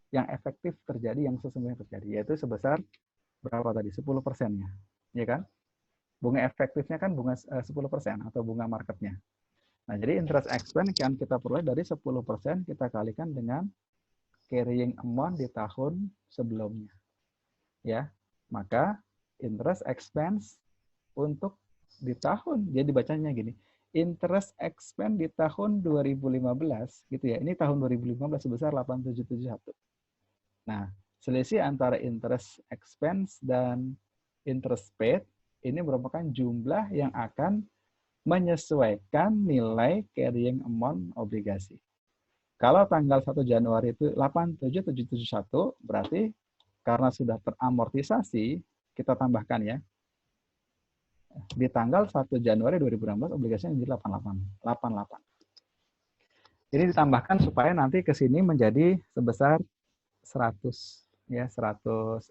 Yang efektif terjadi, yang sesungguhnya terjadi. Yaitu sebesar berapa tadi? 10%-nya. Ya kan? bunga efektifnya kan bunga 10% atau bunga marketnya. Nah, jadi interest expense yang kita peroleh dari 10% kita kalikan dengan carrying amount di tahun sebelumnya. Ya, maka interest expense untuk di tahun, jadi bacanya gini, interest expense di tahun 2015, gitu ya, ini tahun 2015 sebesar 8771. Nah, selisih antara interest expense dan interest paid ini merupakan jumlah yang akan menyesuaikan nilai carrying amount obligasi. Kalau tanggal 1 Januari itu 87771, berarti karena sudah teramortisasi, kita tambahkan ya, di tanggal 1 Januari 2016 obligasinya menjadi 88. Ini ditambahkan supaya nanti ke sini menjadi sebesar 100 ya, 100.000.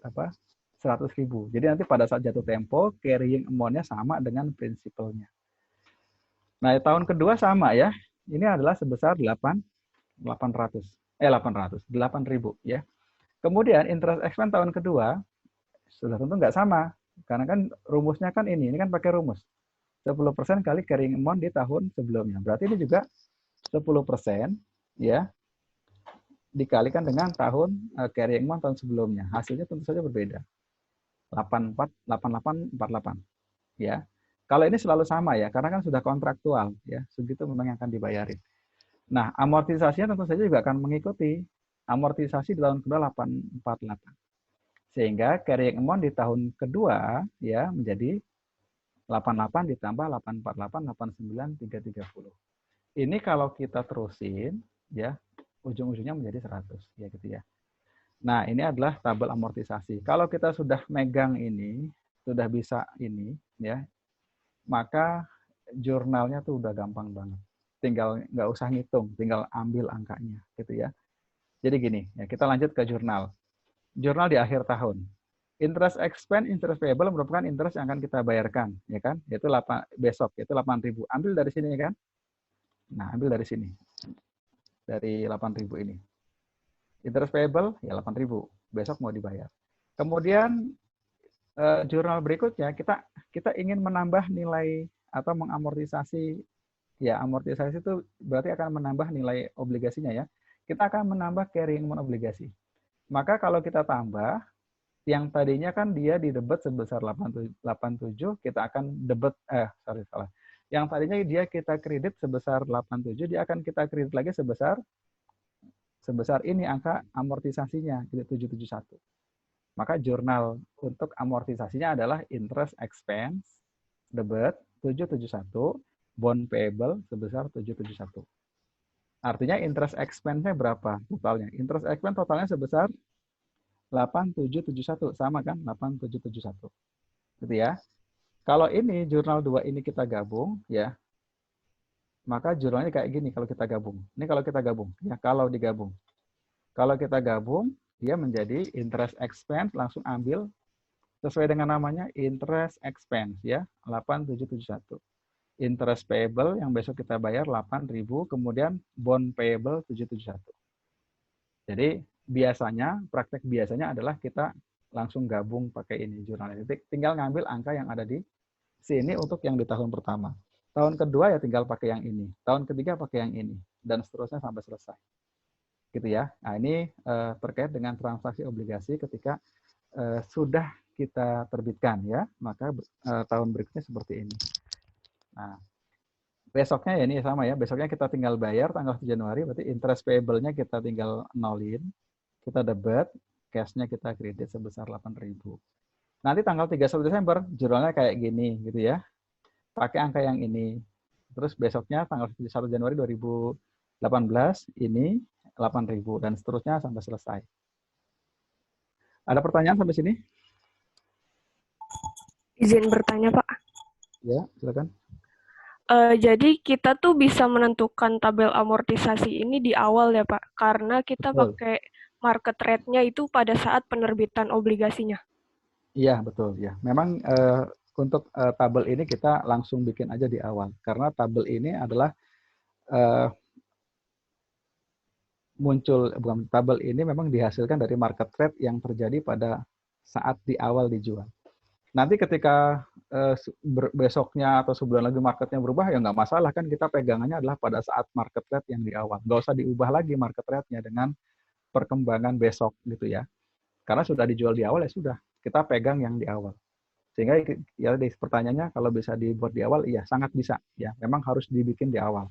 Jadi nanti pada saat jatuh tempo carrying amount-nya sama dengan prinsipalnya. Nah, tahun kedua sama ya. Ini adalah sebesar 8.000 ya. Kemudian interest expense tahun kedua sudah tentu nggak sama. Karena kan rumusnya kan ini kan pakai rumus. 10% kali carrying amount di tahun sebelumnya. Berarti ini juga 10% ya dikalikan dengan tahun carrying amount tahun sebelumnya. Hasilnya tentu saja berbeda. 8848 ya. Kalau ini selalu sama ya, karena kan sudah kontraktual ya, segitu memang yang akan dibayarin. Nah, amortisasinya tentu saja juga akan mengikuti amortisasi di tahun kedua 848. Sehingga carrying amount di tahun kedua ya menjadi 88 ditambah 848, 89, 330. Ini kalau kita terusin ya, ujung-ujungnya menjadi 100 ya gitu ya. Nah, ini adalah tabel amortisasi. Kalau kita sudah megang ini, sudah bisa ini ya, maka jurnalnya tuh udah gampang banget. Tinggal nggak usah ngitung, tinggal ambil angkanya gitu ya. Jadi gini, ya kita lanjut ke jurnal. Jurnal di akhir tahun. Interest expense, interest payable merupakan interest yang akan kita bayarkan, ya kan? Yaitu besok, yaitu 8.000. Ambil dari sini kan? Nah, ambil dari sini. Dari 8.000 ini. Interest payable ya 8.000. Besok mau dibayar. Kemudian jurnal berikutnya kita ingin menambah nilai atau mengamortisasi, ya amortisasi itu berarti akan menambah nilai obligasinya ya. Kita akan menambah carrying amount obligasi. Maka kalau kita tambah, yang tadinya kan dia didebet sebesar 87, kita akan debet, salah. Yang tadinya dia kita kredit sebesar 87, dia akan kita kredit lagi sebesar ini angka amortisasinya, 771. Maka jurnal untuk amortisasinya adalah interest expense, debit 771, bond payable sebesar 771. Artinya interest expense-nya berapa totalnya? Interest expense totalnya sebesar 8771, sama kan? 8771. Gitu ya. Kalau ini jurnal 2 ini kita gabung ya. Maka jurnalnya kayak gini kalau kita gabung. Ini kalau kita gabung ya, kalau digabung. Kalau kita gabung dia menjadi interest expense, langsung ambil sesuai dengan namanya interest expense ya, 8771. Interest payable yang besok kita bayar 8.000, kemudian bond payable 771. Jadi biasanya, praktek biasanya adalah kita langsung gabung pakai ini jurnal analitik. Tinggal ngambil angka yang ada di sini untuk yang di tahun pertama. Tahun kedua ya tinggal pakai yang ini. Tahun ketiga pakai yang ini. Dan seterusnya sampai selesai. Gitu ya. Nah ini terkait dengan transaksi obligasi ketika sudah kita terbitkan ya. Maka tahun berikutnya seperti ini. Nah, besoknya ya ini sama ya. Besoknya kita tinggal bayar tanggal 1 Januari. Berarti interest payable-nya kita tinggal nolin. Kita debit, cash-nya kita kredit sebesar 8.000. Nanti tanggal 31 Desember, jurnalnya kayak gini gitu ya. Pakai angka yang ini. Terus besoknya tanggal 1 Januari 2018 ini 8.000 dan seterusnya sampai selesai. Ada pertanyaan sampai sini? Izin bertanya, Pak. Ya, silakan. Jadi kita tuh bisa menentukan tabel amortisasi ini di awal ya, Pak, karena kita Betul. pakai market rate-nya itu pada saat penerbitan obligasinya. Iya, betul ya. Memang untuk tabel ini kita langsung bikin aja di awal karena tabel ini adalah tabel ini memang dihasilkan dari market rate yang terjadi pada saat di awal dijual. Nanti ketika besoknya atau sebulan lagi marketnya berubah, ya nggak masalah kan, kita pegangannya adalah pada saat market rate yang di awal. Nggak usah diubah lagi market rate-nya dengan perkembangan besok gitu ya. Karena sudah dijual di awal, ya sudah, kita pegang yang di awal. Sehingga ya pertanyaannya kalau bisa dibuat di awal, iya sangat bisa. Ya, memang harus dibikin di awal.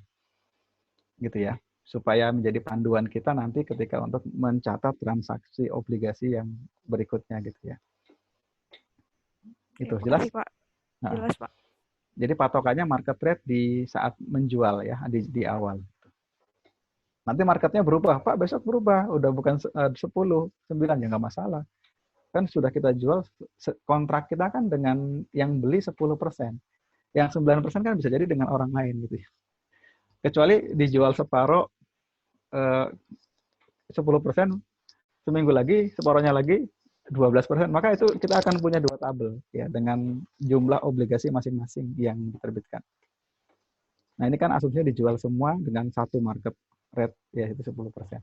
Gitu ya. Supaya menjadi panduan kita nanti ketika untuk mencatat transaksi obligasi yang berikutnya gitu ya. Itu jelas? Pak. Jelas, Pak. Jadi patokannya market rate di saat menjual ya, di awal. Nanti marketnya berubah, Pak, besok berubah, udah bukan 10, 9, ya nggak masalah. Kan sudah kita jual, kontrak kita kan dengan yang beli 10%. Yang 9% kan bisa jadi dengan orang lain gitu ya. Kecuali dijual separuh 10%, seminggu lagi, separuhnya lagi 12%, maka itu kita akan punya 2 tabel ya dengan jumlah obligasi masing-masing yang diterbitkan. Nah, ini kan asumsinya dijual semua dengan satu market rate yaitu 10%.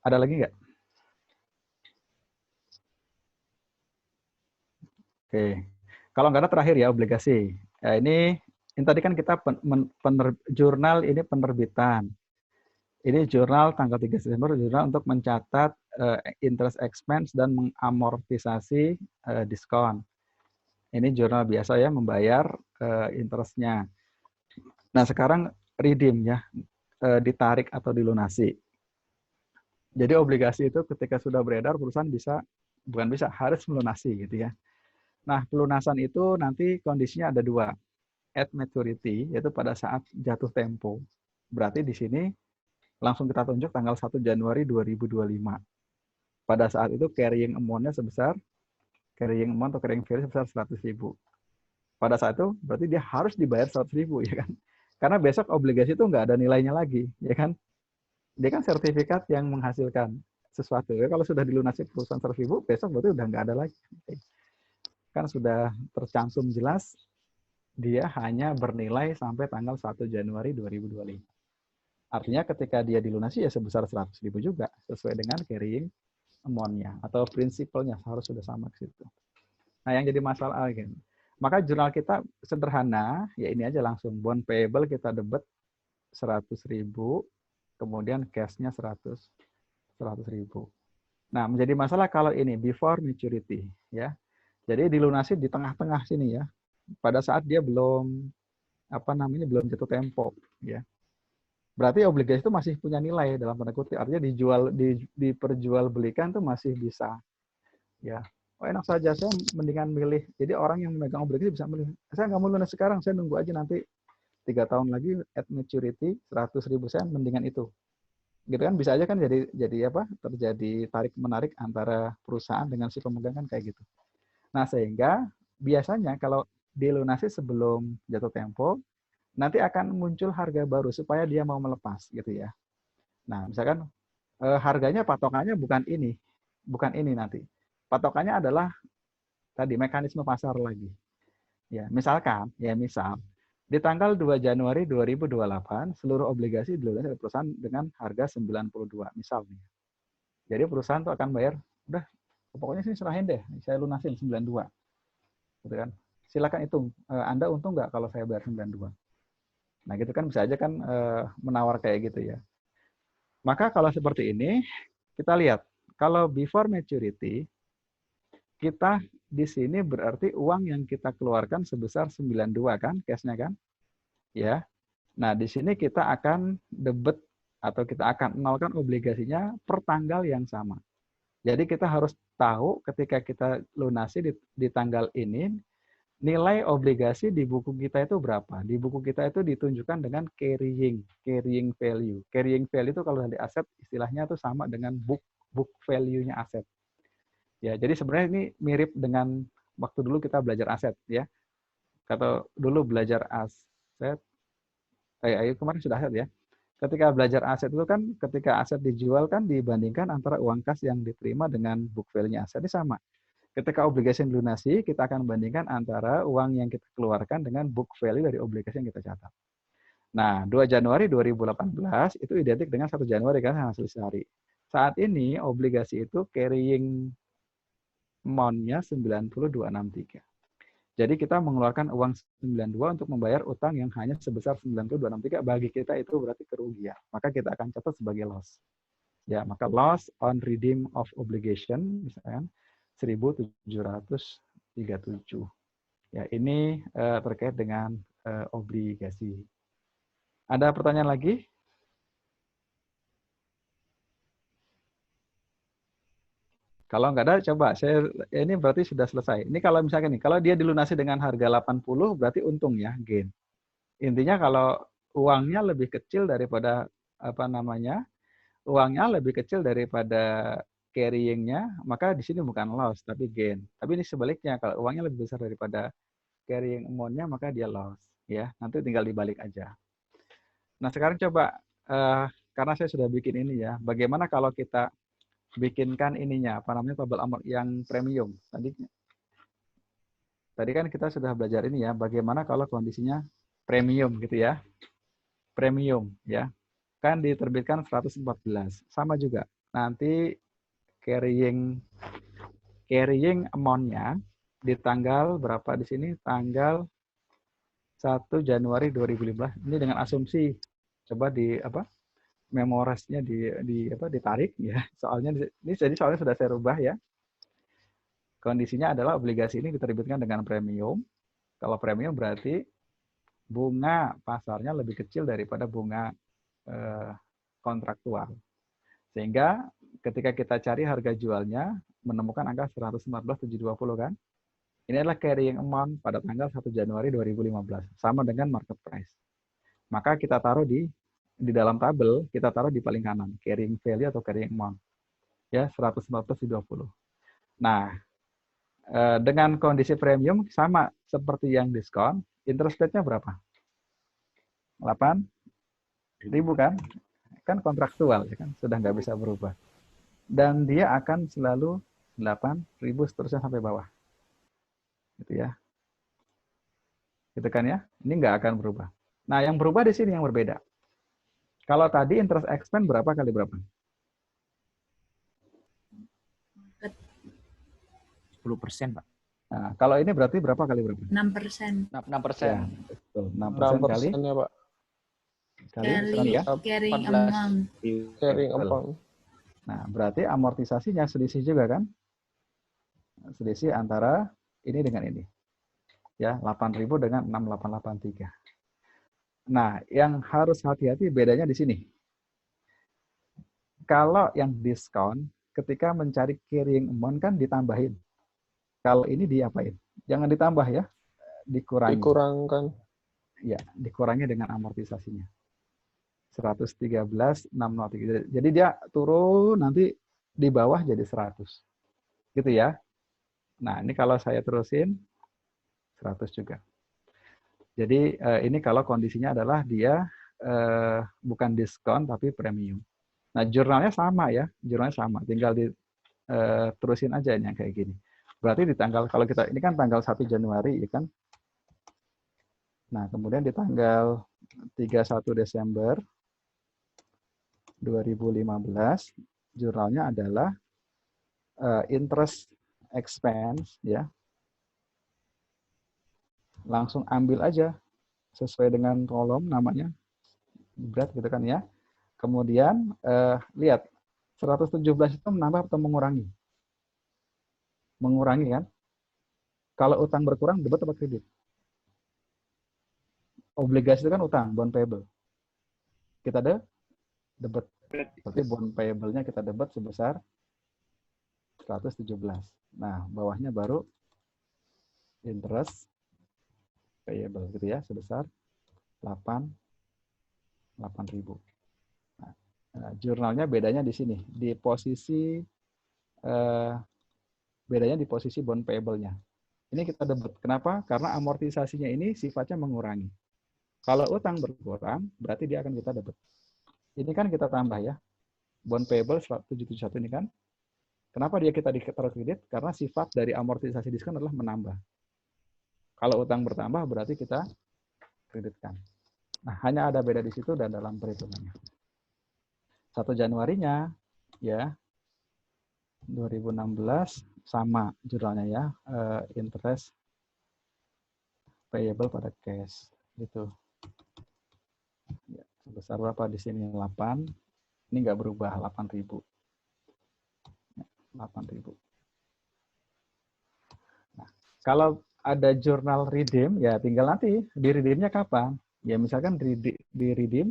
Ada lagi nggak? Oke. Kalau nggak ada terakhir ya obligasi. Nah, ini tadi kan kita jurnal ini penerbitan. Ini jurnal tanggal 3 Desember, jurnal untuk mencatat interest expense dan mengamortisasi diskon. Ini jurnal biasa ya, membayar interestnya. Nah, sekarang redeem ya, ditarik atau dilunasi. Jadi obligasi itu ketika sudah beredar, perusahaan harus melunasi gitu ya. Nah, pelunasan itu nanti kondisinya ada 2. At maturity, yaitu pada saat jatuh tempo. Berarti di sini langsung kita tunjuk tanggal 1 Januari 2025. Pada saat itu carrying amount-nya sebesar, carrying amount atau carrying value sebesar 100.000. Pada saat itu berarti dia harus dibayar 100.000 ya kan. Karena besok obligasi itu nggak ada nilainya lagi, ya kan. Dia kan sertifikat yang menghasilkan sesuatu. Ya, kalau sudah dilunasi perusahaan 100.000, besok berarti udah nggak ada lagi. Kan sudah tercantum jelas, dia hanya bernilai sampai tanggal 1 Januari 2025. Artinya ketika dia dilunasi ya sebesar 100.000 juga, sesuai dengan carrying amount-nya atau prinsipalnya harus sudah sama ke situ. Nah, yang jadi masalah gitu. Maka jurnal kita sederhana, ya ini aja langsung bond payable kita debit 100.000, kemudian cash-nya 100.000. Nah, menjadi masalah kalau ini before maturity ya. Jadi dilunasi di tengah-tengah sini ya. Pada saat dia belum belum jatuh tempo ya. Berarti obligasi itu masih punya nilai dalam tanda kutip, artinya diperjualbelikan itu masih bisa. Ya, enak saja, saya mendingan milih. Jadi orang yang memegang obligasi bisa milih. Saya nggak mau lunas sekarang, saya nunggu aja nanti 3 tahun lagi at maturity 100.000, saya mendingan itu. Gitu kan bisa aja kan terjadi tarik menarik antara perusahaan dengan si pemegang kan kayak gitu. Nah, sehingga biasanya kalau dilunasi sebelum jatuh tempo, nanti akan muncul harga baru supaya dia mau melepas gitu ya. Nah, misalkan harganya patokannya bukan ini nanti. Patokannya adalah tadi mekanisme pasar lagi. Ya, misal di tanggal 2 Januari 2028 seluruh obligasi dilunasi oleh perusahaan dengan harga 92 misalnya. Jadi perusahaan tuh akan bayar, udah pokoknya sini serahin deh, saya lunasin 92. Gitu kan. Silakan hitung, Anda untung nggak kalau saya bayar 92. Nah, gitu kan bisa aja kan menawar kayak gitu ya. Maka kalau seperti ini, kita lihat. Kalau before maturity, kita di sini berarti uang yang kita keluarkan sebesar 92 kan, cash-nya kan? Ya. Nah, di sini kita akan debit atau kita akan nolkan obligasinya per tanggal yang sama. Jadi kita harus tahu ketika kita lunasi di tanggal ini, nilai obligasi di buku kita itu berapa? Di buku kita itu ditunjukkan dengan carrying value. Carrying value itu kalau dari aset istilahnya itu sama dengan book value-nya aset. Ya, jadi sebenarnya ini mirip dengan waktu dulu kita belajar aset ya. Kata dulu belajar aset, kemarin sudah aset ya. Ketika belajar aset itu kan ketika aset dijual kan dibandingkan antara uang kas yang diterima dengan book value-nya aset ini sama. Ketika obligasi dilunasi, kita akan bandingkan antara uang yang kita keluarkan dengan book value dari obligasi yang kita catat. Nah, 2 Januari 2018 itu identik dengan 1 Januari kan hasil sehari. Saat ini obligasi itu carrying amount-nya 9263. Jadi kita mengeluarkan uang 92 untuk membayar utang yang hanya sebesar 9263. Bagi kita itu berarti kerugian. Maka kita akan catat sebagai loss. Ya, maka loss on redeem of obligation misalkan 1737. Ya, ini terkait dengan obligasi. Ada pertanyaan lagi? Kalau nggak ada, coba. Ini berarti sudah selesai. Ini kalau misalkan nih, kalau dia dilunasi dengan harga 80, berarti untung ya, gain. Intinya kalau uangnya lebih kecil daripada, uangnya lebih kecil daripada carrying-nya, maka di sini bukan loss, tapi gain. Tapi ini sebaliknya, kalau uangnya lebih besar daripada carrying amount-nya, maka dia loss. Ya, nanti tinggal dibalik aja. Nah, sekarang coba, karena saya sudah bikin ini ya, bagaimana kalau kita bikinkan ininya, tabel amount yang premium. Tadi kan kita sudah belajar ini ya, bagaimana kalau kondisinya premium gitu ya. Premium ya. Kan diterbitkan 114. Sama juga. Nanti carrying amount-nya di tanggal berapa di sini? Tanggal 1 Januari 2015. Ini dengan asumsi coba memorasnya ditarik ya. Soalnya ini jadi soalnya sudah saya rubah ya. Kondisinya adalah obligasi ini diterbitkan dengan premium. Kalau premium berarti bunga pasarnya lebih kecil daripada bunga kontraktual. Sehingga ketika kita cari harga jualnya menemukan angka 114.720 kan. Ini adalah carrying amount pada tanggal 1 Januari 2015 sama dengan market price. Maka kita taruh di dalam tabel, kita taruh di paling kanan, carrying value atau carrying amount. Ya, 114.20. Nah, dengan kondisi premium sama seperti yang diskon, interest rate-nya berapa? 8.000 kan? Kan kontraktual, ya kan? Sudah nggak bisa berubah. Dan dia akan selalu 8.000 seterusnya sampai bawah. Gitu ya. Gitu kan ya? Ini nggak akan berubah. Nah, yang berubah di sini yang berbeda. Kalau tadi interest expense berapa kali berapa? 10%, Pak. Nah, kalau ini berarti berapa kali berapa? 6%. 6%. Ya, betul. 6% kali. Ya, Pak. Kali ya? Carrying 14. amount. Carrying Betul. amount. Nah, berarti amortisasinya selisih juga kan? Selisih antara ini dengan ini. Ya, 8.000 dengan 6.883. Nah, yang harus hati-hati bedanya di sini. Kalau yang diskon, ketika mencari carrying amount kan ditambahin. Kalau ini diapain? Jangan ditambah ya, dikurangi. Dikurangkan. Ya, dikurangi dengan amortisasinya. 113.603. Jadi dia turun nanti di bawah jadi 100. Gitu ya. Nah, ini kalau saya terusin 100 juga. Jadi ini kalau kondisinya adalah dia bukan diskon tapi premium. Nah, jurnalnya sama ya, jurnalnya sama. Tinggal terusin aja yang kayak gini. Berarti di tanggal, kalau kita, ini kan tanggal 1 Januari, ya kan? Nah, kemudian di tanggal 31 Desember 2015, jurnalnya adalah interest expense, ya. Langsung ambil aja sesuai dengan kolom namanya berat gitu kan ya. Kemudian lihat 117 itu menambah atau mengurangi? Mengurangi kan? Kalau utang berkurang debit atau kredit? Obligasi itu kan utang, bond payable. Kita ada debit. Berarti bond payable-nya kita debit sebesar 117. Nah, bawahnya baru interest payable gitu ya, sebesar 8.000. Nah, jurnalnya bedanya di sini, di posisi bedanya di posisi bond payable-nya. Ini kita debit. Kenapa? Karena amortisasinya ini sifatnya mengurangi. Kalau utang berkurang, berarti dia akan kita debit. Ini kan kita tambah ya. Bond payable 771 ini kan. Kenapa dia kita ditaruh kredit? Karena sifat dari amortisasi diskon adalah menambah. Kalau utang bertambah berarti kita kreditkan. Nah, hanya ada beda di situ dan dalam perhitungannya. 1 Januarinya ya 2016 sama jurnalnya ya, interest payable pada cash gitu. Ya, sebesar berapa di sini 8. Ini nggak berubah 8.000. 8.000. Nah, kalau ada jurnal redeem ya tinggal nanti di redeemnya kapan? Ya misalkan di redeem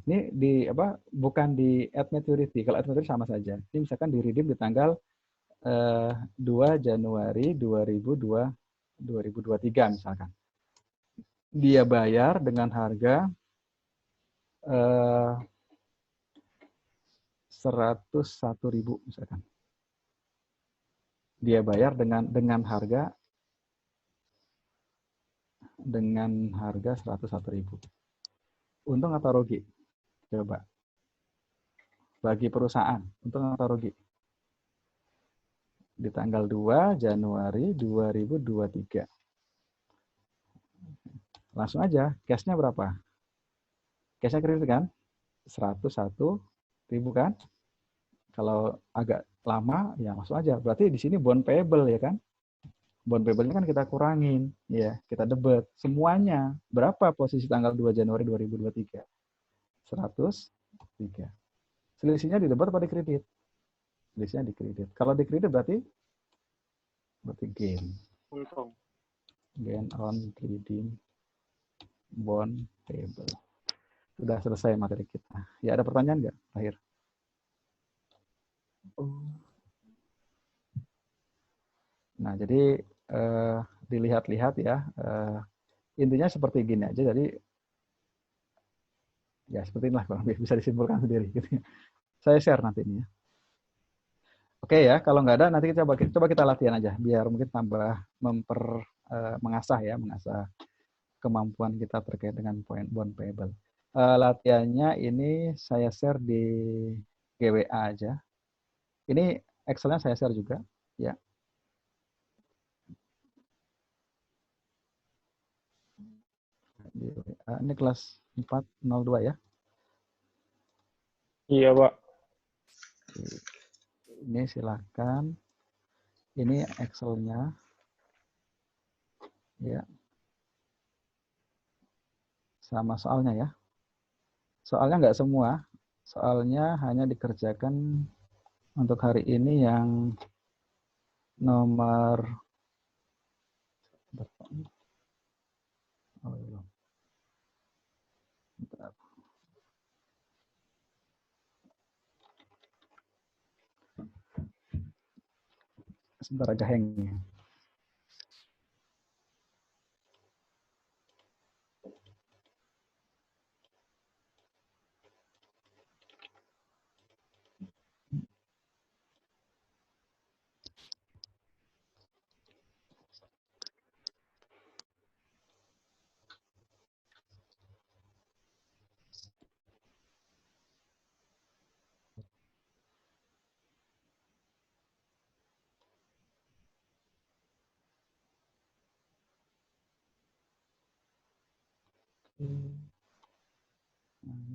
ini di apa bukan di at maturity. Kalau at maturity sama saja. Ini misalkan di redeem di tanggal 2 Januari 2023 misalkan. Dia bayar dengan harga 101.000 misalkan. Dia bayar dengan harga 101.000. Untung atau rugi? Coba. Bagi perusahaan, untung atau rugi? Di tanggal 2 Januari 2023. Langsung aja, cash-nya berapa? Cash-nya kredit kan? 101.000 kan? Kalau agak lama, ya langsung aja. Berarti di sini bond payable ya kan? Bond payable-nya kan kita kurangin, ya kita debit. Semuanya, berapa posisi tanggal 2 Januari 2023? 103. Selisihnya di debit apa di kredit? Selisihnya di kredit. Kalau di kredit berarti gain. Untung. Gain on redeem bond payable. Sudah selesai materi kita. Ya ada pertanyaan nggak terakhir? Nah jadi dilihat-lihat ya. Intinya seperti gini aja. Jadi ya seperti inilah kurang lebih bisa disimpulkan sendiri. Gitu. Saya share nanti ini ya. Oke ya, kalau nggak ada nanti coba kita latihan aja biar mungkin tambah mengasah kemampuan kita terkait dengan point bond payable. Latihannya ini saya share di GWA aja. Ini Excel-nya saya share juga ya. Ini kelas 402 ya. Iya, Pak. Ini silakan. Ini Excel-nya. Ya. Sama soalnya ya. Soalnya nggak semua. Soalnya hanya dikerjakan untuk hari ini yang nomor sebentar agak hang.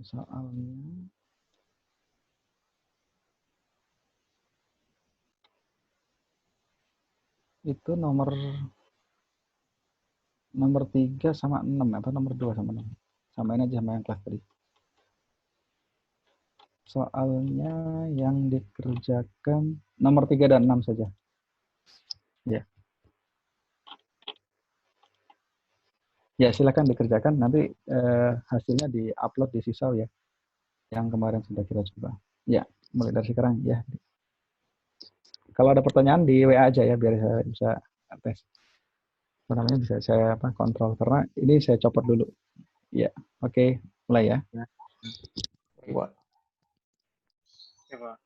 Soalnya itu nomor 3 sama 6 atau nomor 2 sama 6. Samain aja sama yang kelas tadi. Soalnya yang dikerjakan nomor 3 dan 6 saja. Ya. Ya, silakan dikerjakan. Nanti hasilnya di-upload di Sisau ya. Yang kemarin sudah kita coba. Ya, mulai dari sekarang ya. Kalau ada pertanyaan di WA aja ya, biar saya bisa tes. Namanya bisa saya kontrol. Karena ini saya copot dulu. Ya, oke. Mulai ya. Pak. Ya, Pak.